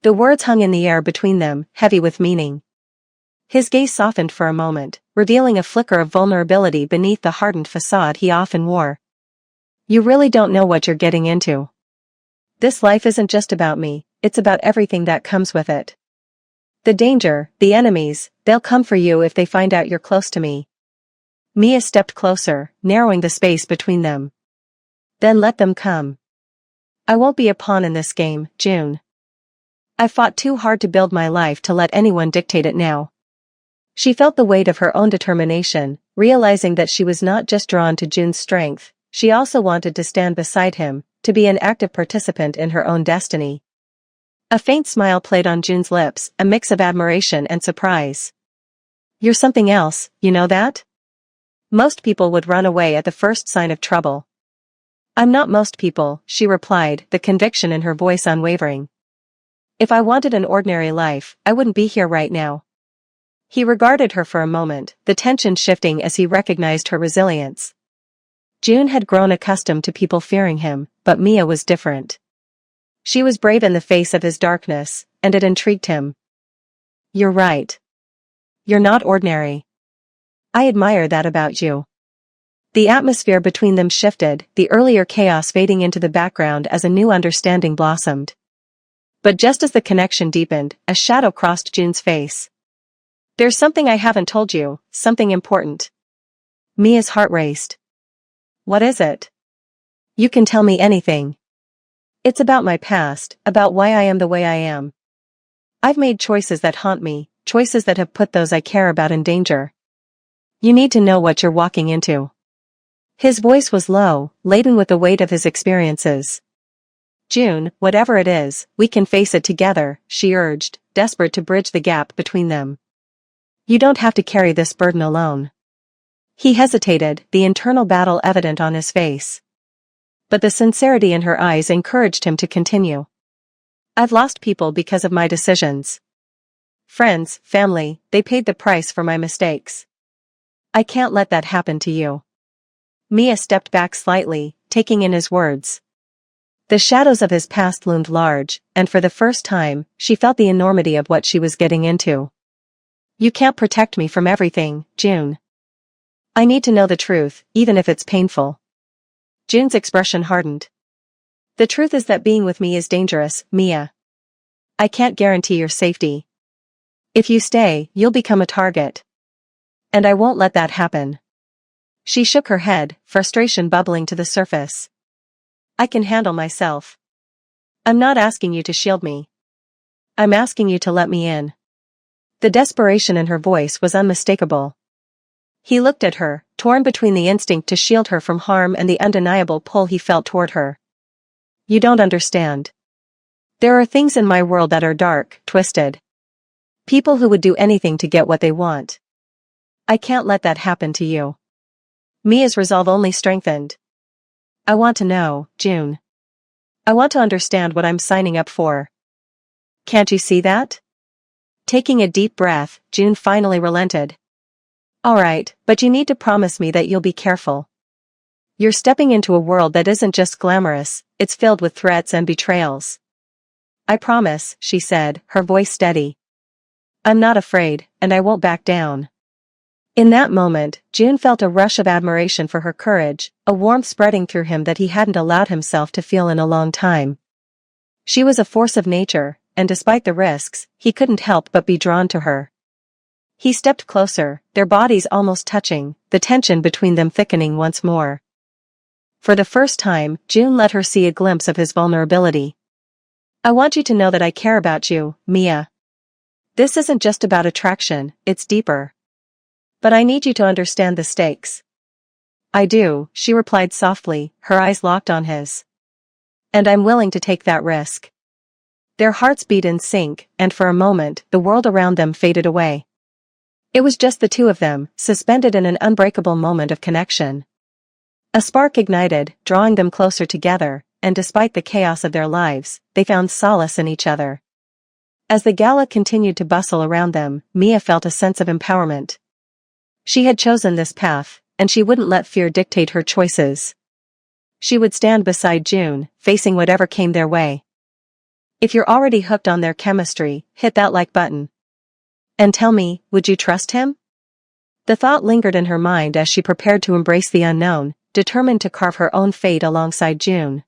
The words hung in the air between them, heavy with meaning. His gaze softened for a moment, revealing a flicker of vulnerability beneath the hardened facade he often wore. You really don't know what you're getting into. This life isn't just about me, it's about everything that comes with it. The danger, the enemies, they'll come for you if they find out you're close to me. Mia stepped closer, narrowing the space between them. Then let them come. I won't be a pawn in this game, June. I fought too hard to build my life to let anyone dictate it now. She felt the weight of her own determination, realizing that she was not just drawn to June's strength, she also wanted to stand beside him, to be an active participant in her own destiny. A faint smile played on June's lips, a mix of admiration and surprise. You're something else, you know that? Most people would run away at the first sign of trouble. I'm not most people, she replied, the conviction in her voice unwavering. If I wanted an ordinary life, I wouldn't be here right now. He regarded her for a moment, the tension shifting as he recognized her resilience. June had grown accustomed to people fearing him, but Mia was different. She was brave in the face of his darkness, and it intrigued him. You're right. You're not ordinary. I admire that about you. The atmosphere between them shifted, the earlier chaos fading into the background as a new understanding blossomed. But just as the connection deepened, a shadow crossed June's face. There's something I haven't told you, something important. Mia's heart raced. What is it? You can tell me anything. It's about my past, about why I am the way I am. I've made choices that haunt me, choices that have put those I care about in danger. You need to know what you're walking into. His voice was low, laden with the weight of his experiences. June, whatever it is, we can face it together, she urged, desperate to bridge the gap between them. You don't have to carry this burden alone. He hesitated, the internal battle evident on his face. But the sincerity in her eyes encouraged him to continue. I've lost people because of my decisions. Friends, family, they paid the price for my mistakes. I can't let that happen to you. Mia stepped back slightly, taking in his words. The shadows of his past loomed large, and for the first time, she felt the enormity of what she was getting into. You can't protect me from everything, June. I need to know the truth, even if it's painful. June's expression hardened. The truth is that being with me is dangerous, Mia. I can't guarantee your safety. If you stay, you'll become a target. And I won't let that happen. She shook her head, frustration bubbling to the surface. I can handle myself. I'm not asking you to shield me. I'm asking you to let me in. The desperation in her voice was unmistakable. He looked at her, torn between the instinct to shield her from harm and the undeniable pull he felt toward her. You don't understand. There are things in my world that are dark, twisted. People who would do anything to get what they want. I can't let that happen to you. Mia's resolve only strengthened. I want to know, June. I want to understand what I'm signing up for. Can't you see that? Taking a deep breath, June finally relented. All right, but you need to promise me that you'll be careful. You're stepping into a world that isn't just glamorous, it's filled with threats and betrayals. I promise, she said, her voice steady. I'm not afraid, and I won't back down. In that moment, June felt a rush of admiration for her courage, a warmth spreading through him that he hadn't allowed himself to feel in a long time. She was a force of nature, and despite the risks, he couldn't help but be drawn to her. He stepped closer, their bodies almost touching, the tension between them thickening once more. For the first time, June let her see a glimpse of his vulnerability. I want you to know that I care about you, Mia. This isn't just about attraction, it's deeper. But I need you to understand the stakes. I do, she replied softly, her eyes locked on his. And I'm willing to take that risk. Their hearts beat in sync, and for a moment, the world around them faded away. It was just the two of them, suspended in an unbreakable moment of connection. A spark ignited, drawing them closer together, and despite the chaos of their lives, they found solace in each other. As the gala continued to bustle around them, Mia felt a sense of empowerment. She had chosen this path, and she wouldn't let fear dictate her choices. she would stand beside June, facing whatever came their way. If you're already hooked on their chemistry, hit that like button. And tell me, would you trust him? The thought lingered in her mind as she prepared to embrace the unknown, determined to carve her own fate alongside June.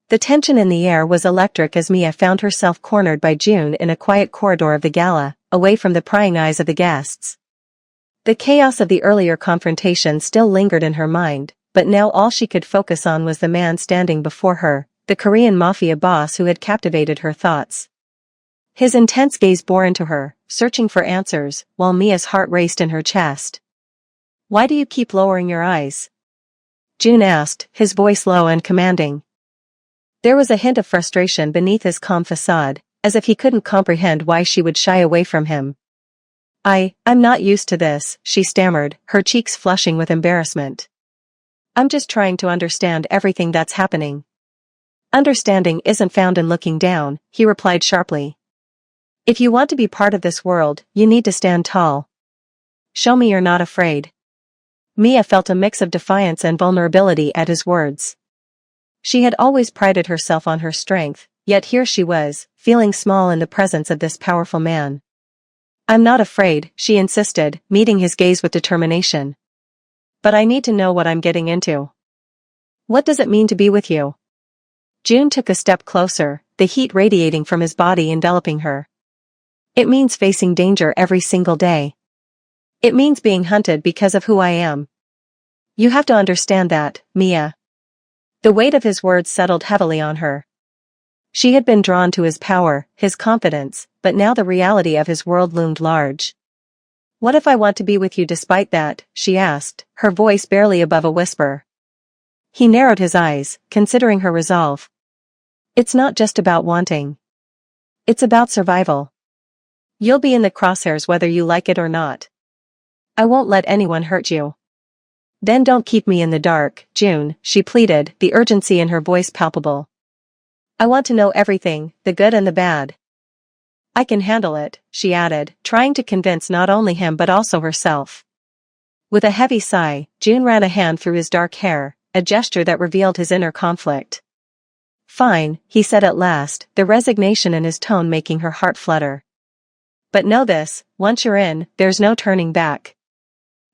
The tension in the air was electric as Mia found herself cornered by June in a quiet corridor of the gala, away from the prying eyes of the guests. The chaos of the earlier confrontation still lingered in her mind, but now all she could focus on was the man standing before her, the Korean mafia boss who had captivated her thoughts. His intense gaze bore into her, searching for answers, while Mia's heart raced in her chest. "Why do you keep lowering your eyes?" June asked, his voice low and commanding. There was a hint of frustration beneath his calm facade, as if he couldn't comprehend why she would shy away from him. I'm not used to this," she stammered, her cheeks flushing with embarrassment. "I'm just trying to understand everything that's happening." "Understanding isn't found in looking down," he replied sharply. "If you want to be part of this world, you need to stand tall. Show me you're not afraid." Mia felt a mix of defiance and vulnerability at his words. She had always prided herself on her strength, yet here she was, feeling small in the presence of this powerful man. "I'm not afraid," she insisted, meeting his gaze with determination. "But I need to know what I'm getting into. What does it mean to be with you?" June took a step closer, the heat radiating from his body enveloping her. "It means facing danger every single day. It means being hunted because of who I am. You have to understand that, Mia." The weight of his words settled heavily on her. She had been drawn to his power, his confidence, but now the reality of his world loomed large. "What if I want to be with you despite that?" she asked, her voice barely above a whisper. He narrowed his eyes, considering her resolve. "It's not just about wanting. It's about survival. You'll be in the crosshairs whether you like it or not. I won't let anyone hurt you." "Then don't keep me in the dark, June," she pleaded, the urgency in her voice palpable. "I want to know everything, the good and the bad." "I can handle it," she added, trying to convince not only him but also herself. With a heavy sigh, June ran a hand through his dark hair, a gesture that revealed his inner conflict. "Fine," he said at last, the resignation in his tone making her heart flutter. "But know this, once you're in, there's no turning back."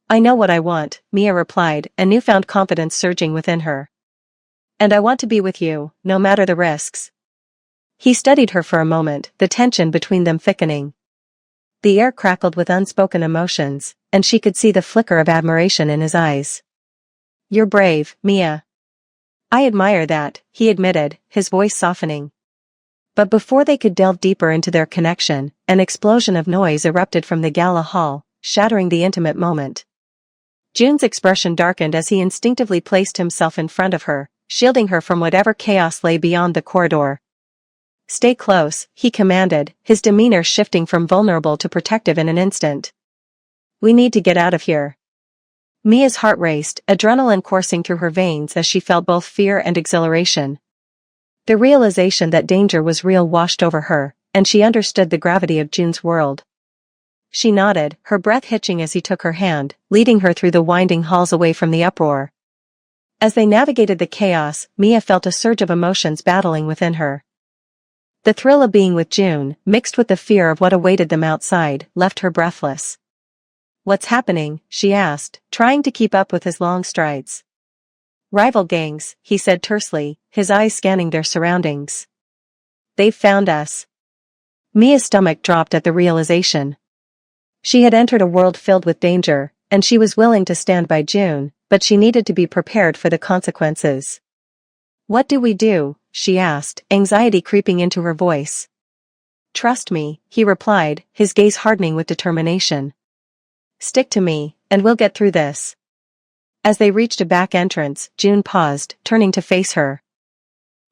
"I know what I want," Mia replied, a newfound confidence surging within her. "And I want to be with you, no matter the risks." He studied her for a moment, the tension between them thickening. The air crackled with unspoken emotions, and she could see the flicker of admiration in his eyes. "You're brave, Mia." "I admire that," he admitted, his voice softening. But before they could delve deeper into their connection, an explosion of noise erupted from the gala hall, shattering the intimate moment. June's expression darkened as he instinctively placed himself in front of her, shielding her from whatever chaos lay beyond the corridor. "Stay close," he commanded, his demeanor shifting from vulnerable to protective in an instant. "We need to get out of here." Mia's heart raced, adrenaline coursing through her veins as she felt both fear and exhilaration. The realization that danger was real washed over her, and she understood the gravity of June's world. She nodded, her breath hitching as he took her hand, leading her through the winding halls away from the uproar. As they navigated the chaos, Mia felt a surge of emotions battling within her. The thrill of being with June, mixed with the fear of what awaited them outside, left her breathless. "What's happening?" she asked, trying to keep up with his long strides. "Rival gangs," he said tersely, his eyes scanning their surroundings. "They've found us." Mia's stomach dropped at the realization. She had entered a world filled with danger, and she was willing to stand by June, but she needed to be prepared for the consequences. "What do we do?" she asked, anxiety creeping into her voice. "Trust me," he replied, his gaze hardening with determination. "Stick to me, and we'll get through this." As they reached a back entrance, June paused, turning to face her.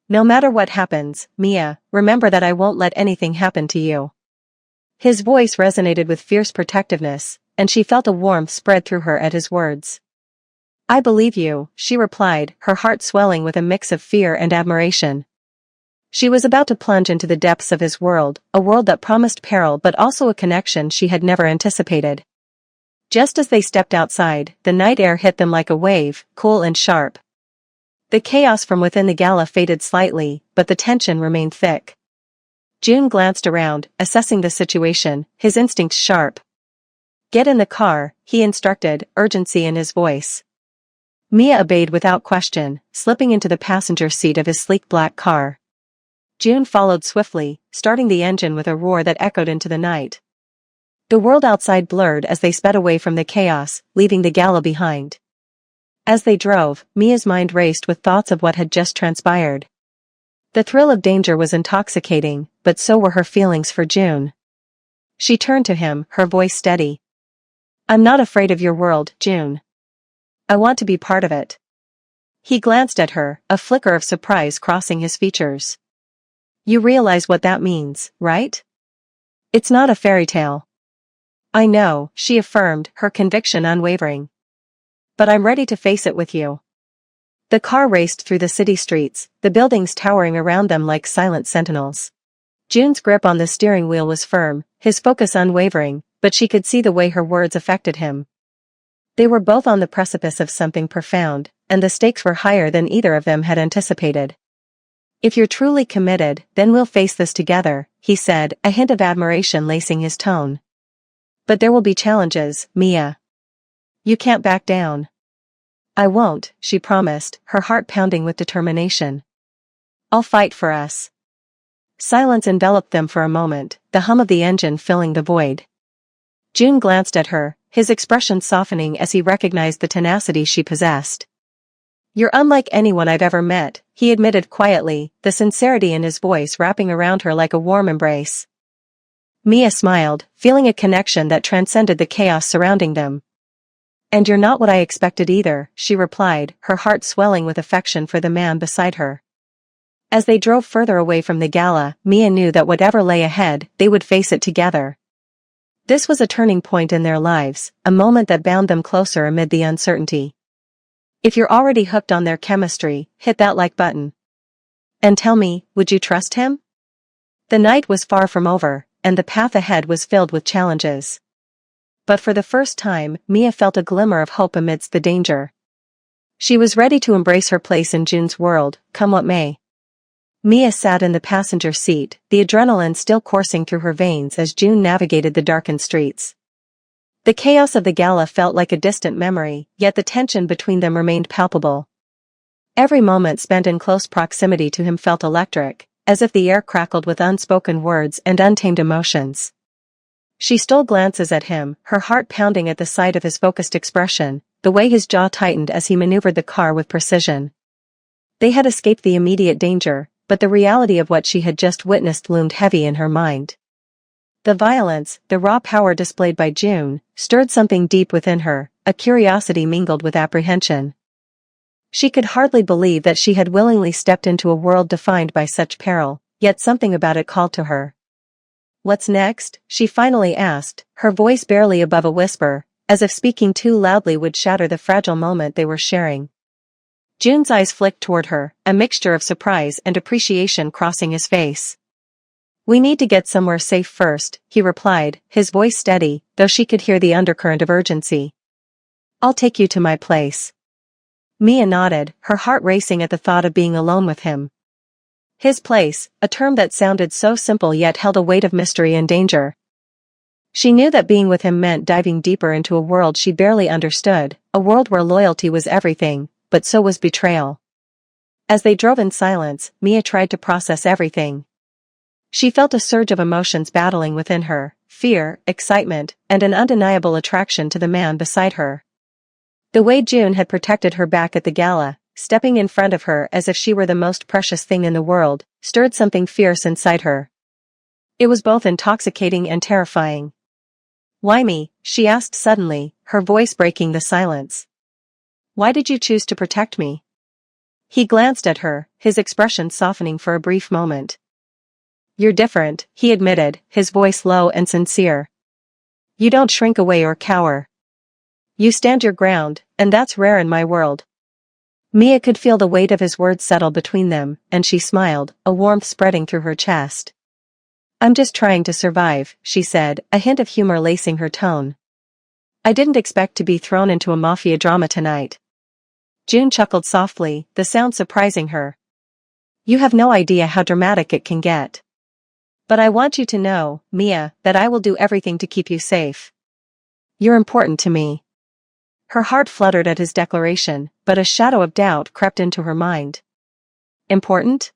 "No matter what happens, Mia, remember that I won't let anything happen to you." His voice resonated with fierce protectiveness, and she felt a warmth spread through her at his words. "I believe you," she replied, her heart swelling with a mix of fear and admiration. She was about to plunge into the depths of his world, a world that promised peril but also a connection she had never anticipated. Just as they stepped outside, the night air hit them like a wave, cool and sharp. The chaos from within the gala faded slightly, but the tension remained thick. June glanced around, assessing the situation, his instincts sharp. "Get in the car," he instructed, urgency in his voice. Mia obeyed without question, slipping into the passenger seat of his sleek black car. June followed swiftly, starting the engine with a roar that echoed into the night. The world outside blurred as they sped away from the chaos, leaving the gala behind. As they drove, Mia's mind raced with thoughts of what had just transpired. The thrill of danger was intoxicating, but so were her feelings for June. She turned to him, her voice steady. "I'm not afraid of your world, June. I want to be part of it." He glanced at her, a flicker of surprise crossing his features. "You realize what that means, right? It's not a fairy tale." "I know," she affirmed, her conviction unwavering. "But I'm ready to face it with you." The car raced through the city streets, the buildings towering around them like silent sentinels. June's grip on the steering wheel was firm, his focus unwavering, but she could see the way her words affected him. They were both on the precipice of something profound, and the stakes were higher than either of them had anticipated. "If you're truly committed, then we'll face this together," he said, a hint of admiration lacing his tone. "But there will be challenges, Mia. You can't back down." "I won't," she promised, her heart pounding with determination. "I'll fight for us." Silence enveloped them for a moment, the hum of the engine filling the void. June glanced at her, his expression softening as he recognized the tenacity she possessed. "You're unlike anyone I've ever met," he admitted quietly, the sincerity in his voice wrapping around her like a warm embrace. Mia smiled, feeling a connection that transcended the chaos surrounding them. "And you're not what I expected either," she replied, her heart swelling with affection for the man beside her. As they drove further away from the gala, Mia knew that whatever lay ahead, they would face it together. This was a turning point in their lives, a moment that bound them closer amid the uncertainty. If you're already hooked on their chemistry, hit that like button. And tell me, would you trust him? The night was far from over, and the path ahead was filled with challenges. But for the first time, Mia felt a glimmer of hope amidst the danger. She was ready to embrace her place in June's world, come what may. Mia sat in the passenger seat, the adrenaline still coursing through her veins as June navigated the darkened streets. The chaos of the gala felt like a distant memory, yet the tension between them remained palpable. Every moment spent in close proximity to him felt electric, as if the air crackled with unspoken words and untamed emotions. She stole glances at him, her heart pounding at the sight of his focused expression, the way his jaw tightened as he maneuvered the car with precision. They had escaped the immediate danger, but the reality of what she had just witnessed loomed heavy in her mind. The violence, the raw power displayed by June, stirred something deep within her, a curiosity mingled with apprehension. She could hardly believe that she had willingly stepped into a world defined by such peril, yet something about it called to her. "What's next?" she finally asked, her voice barely above a whisper, as if speaking too loudly would shatter the fragile moment they were sharing. June's eyes flicked toward her, a mixture of surprise and appreciation crossing his face. "We need to get somewhere safe first," he replied, his voice steady, though she could hear the undercurrent of urgency. "I'll take you to my place." Mia nodded, her heart racing at the thought of being alone with him. His place, a term that sounded so simple yet held a weight of mystery and danger. She knew that being with him meant diving deeper into a world she barely understood, a world where loyalty was everything, but so was betrayal. As they drove in silence, Mia tried to process everything. She felt a surge of emotions battling within her, fear, excitement, and an undeniable attraction to the man beside her. The way June had protected her back at the gala, stepping in front of her as if she were the most precious thing in the world, stirred something fierce inside her. It was both intoxicating and terrifying. "Why me?" she asked suddenly, her voice breaking the silence. "Why did you choose to protect me?" He glanced at her, his expression softening for a brief moment. "You're different," he admitted, his voice low and sincere. "You don't shrink away or cower. You stand your ground, and that's rare in my world." Mia could feel the weight of his words settle between them, and she smiled, a warmth spreading through her chest. "I'm just trying to survive," she said, a hint of humor lacing her tone. "I didn't expect to be thrown into a mafia drama tonight." June chuckled softly, the sound surprising her. You have no idea how dramatic it can get. But I want you to know, Mia, that I will do everything to keep you safe. You're important to me. Her heart fluttered at his declaration, but a shadow of doubt crept into her mind. Important?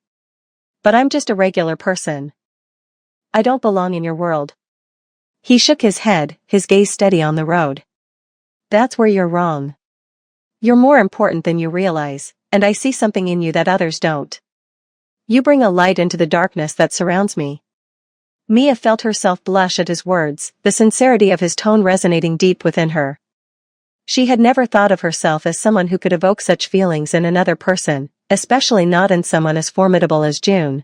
But I'm just a regular person. I don't belong in your world. He shook his head, his gaze steady on the road. That's where you're wrong. You're more important than you realize, and I see something in you that others don't. You bring a light into the darkness that surrounds me. Mia felt herself blush at his words, the sincerity of his tone resonating deep within her. She had never thought of herself as someone who could evoke such feelings in another person, especially not in someone as formidable as June.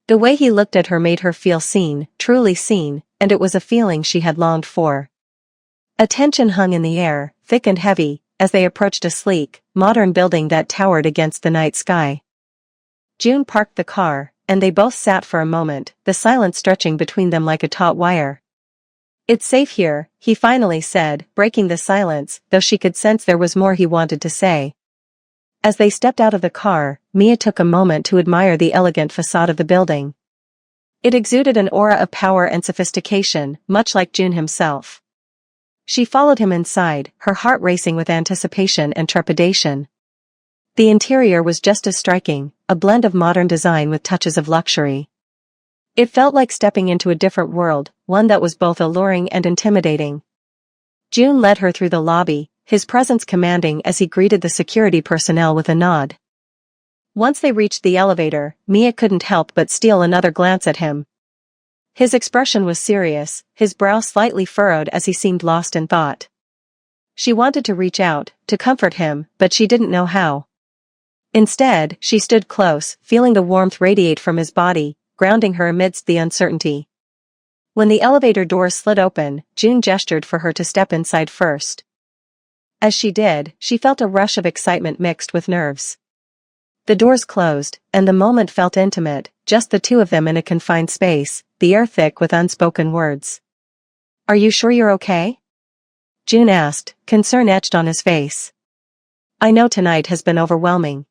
The way he looked at her made her feel seen, truly seen, and it was a feeling she had longed for. A tension hung in the air, thick and heavy, as they approached a sleek, modern building that towered against the night sky. June parked the car, and they both sat for a moment, the silence stretching between them like a taut wire. It's safe here, he finally said, breaking the silence, though she could sense there was more he wanted to say. As they stepped out of the car, Mia took a moment to admire the elegant facade of the building. It exuded an aura of power and sophistication, much like June himself. She followed him inside, her heart racing with anticipation and trepidation. The interior was just as striking, a blend of modern design with touches of luxury. It felt like stepping into a different world, one that was both alluring and intimidating. June led her through the lobby, his presence commanding as he greeted the security personnel with a nod. Once they reached the elevator, Mia couldn't help but steal another glance at him. His expression was serious, his brow slightly furrowed as he seemed lost in thought. She wanted to reach out, to comfort him, but she didn't know how. Instead, she stood close, feeling the warmth radiate from his body, grounding her amidst the uncertainty. When the elevator doors slid open, June gestured for her to step inside first. As she did, she felt a rush of excitement mixed with nerves. The doors closed, and the moment felt intimate, just the two of them in a confined space, the air thick with unspoken words. Are you sure you're okay? June asked, concern etched on his face. I know tonight has been overwhelming.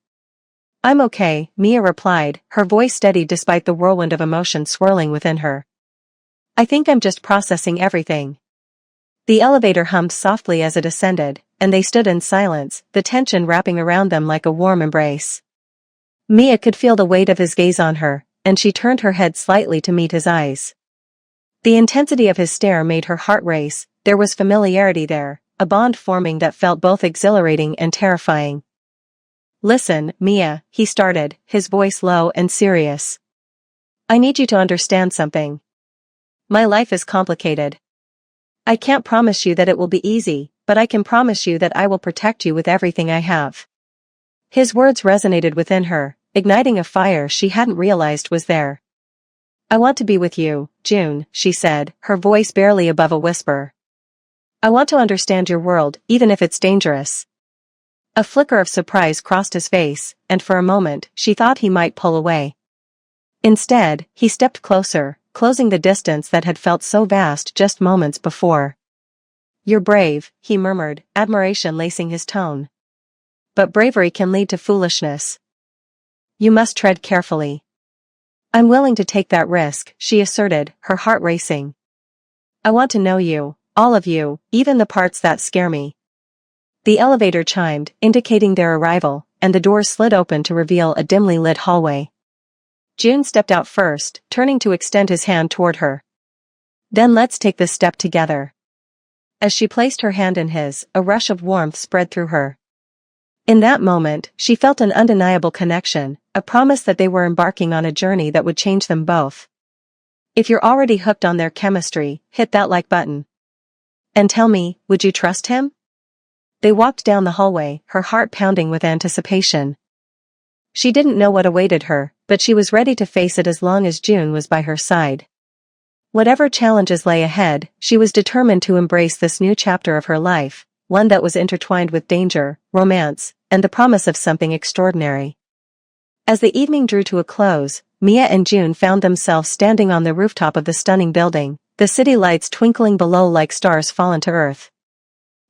I'm okay, Mia replied, her voice steady despite the whirlwind of emotion swirling within her. I think I'm just processing everything. The elevator hummed softly as it ascended, and they stood in silence, the tension wrapping around them like a warm embrace. Mia could feel the weight of his gaze on her, and she turned her head slightly to meet his eyes. The intensity of his stare made her heart race, there was familiarity there, a bond forming that felt both exhilarating and terrifying. Listen, Mia, he started, his voice low and serious. I need you to understand something. My life is complicated. I can't promise you that it will be easy, but I can promise you that I will protect you with everything I have. His words resonated within her, igniting a fire she hadn't realized was there. I want to be with you, June, she said, her voice barely above a whisper. I want to understand your world, even if it's dangerous. A flicker of surprise crossed his face, and for a moment, she thought he might pull away. Instead, he stepped closer, closing the distance that had felt so vast just moments before. You're brave, he murmured, admiration lacing his tone. But bravery can lead to foolishness. You must tread carefully. I'm willing to take that risk, she asserted, her heart racing. I want to know you, all of you, even the parts that scare me. The elevator chimed, indicating their arrival, and the doors slid open to reveal a dimly lit hallway. June stepped out first, turning to extend his hand toward her. Then let's take this step together. As she placed her hand in his, a rush of warmth spread through her. In that moment, she felt an undeniable connection, a promise that they were embarking on a journey that would change them both. If you're already hooked on their chemistry, hit that like button. And tell me, would you trust him? They walked down the hallway, her heart pounding with anticipation. She didn't know what awaited her, but she was ready to face it as long as June was by her side. Whatever challenges lay ahead, she was determined to embrace this new chapter of her life, one that was intertwined with danger, romance, and the promise of something extraordinary. As the evening drew to a close, Mia and June found themselves standing on the rooftop of the stunning building, the city lights twinkling below like stars fallen to earth.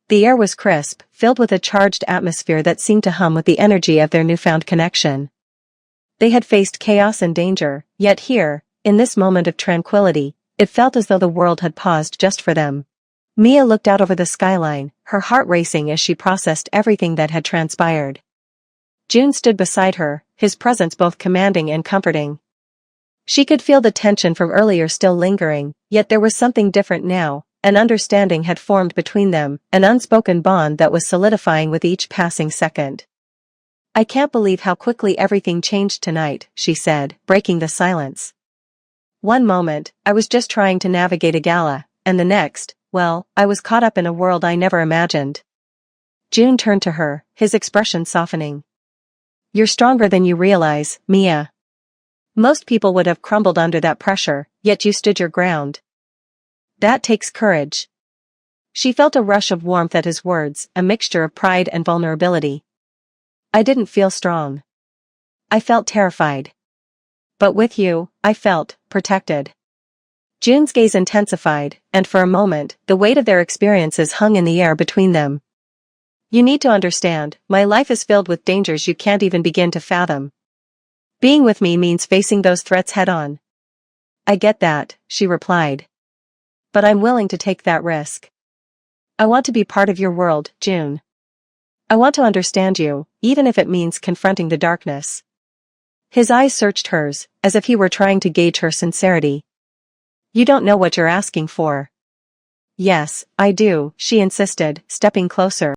The air was crisp, filled with a charged atmosphere that seemed to hum with the energy of their newfound connection. They had faced chaos and danger, yet here, in this moment of tranquility, it felt as though the world had paused just for them. Mia looked out over the skyline, her heart racing as she processed everything that had transpired. June stood beside her, his presence both commanding and comforting. She could feel the tension from earlier still lingering, yet there was something different now. An understanding had formed between them, an unspoken bond that was solidifying with each passing second. "I can't believe how quickly everything changed tonight," she said, breaking the silence. "One moment, I was just trying to navigate a gala, and the next, well, I was caught up in a world I never imagined." June turned to her, his expression softening. "You're stronger than you realize, Mia. Most people would have crumbled under that pressure, yet you stood your ground. That takes courage." She felt a rush of warmth at his words, a mixture of pride and vulnerability. "I didn't feel strong. I felt terrified. But with you, I felt protected." June's gaze intensified, and for a moment, the weight of their experiences hung in the air between them. "You need to understand, my life is filled with dangers you can't even begin to fathom. Being with me means facing those threats head-on." "I get that," she replied. "But I'm willing to take that risk. I want to be part of your world, June. I want to understand you, even if it means confronting the darkness." His eyes searched hers, as if he were trying to gauge her sincerity. "You don't know what you're asking for." "Yes, I do," she insisted, stepping closer.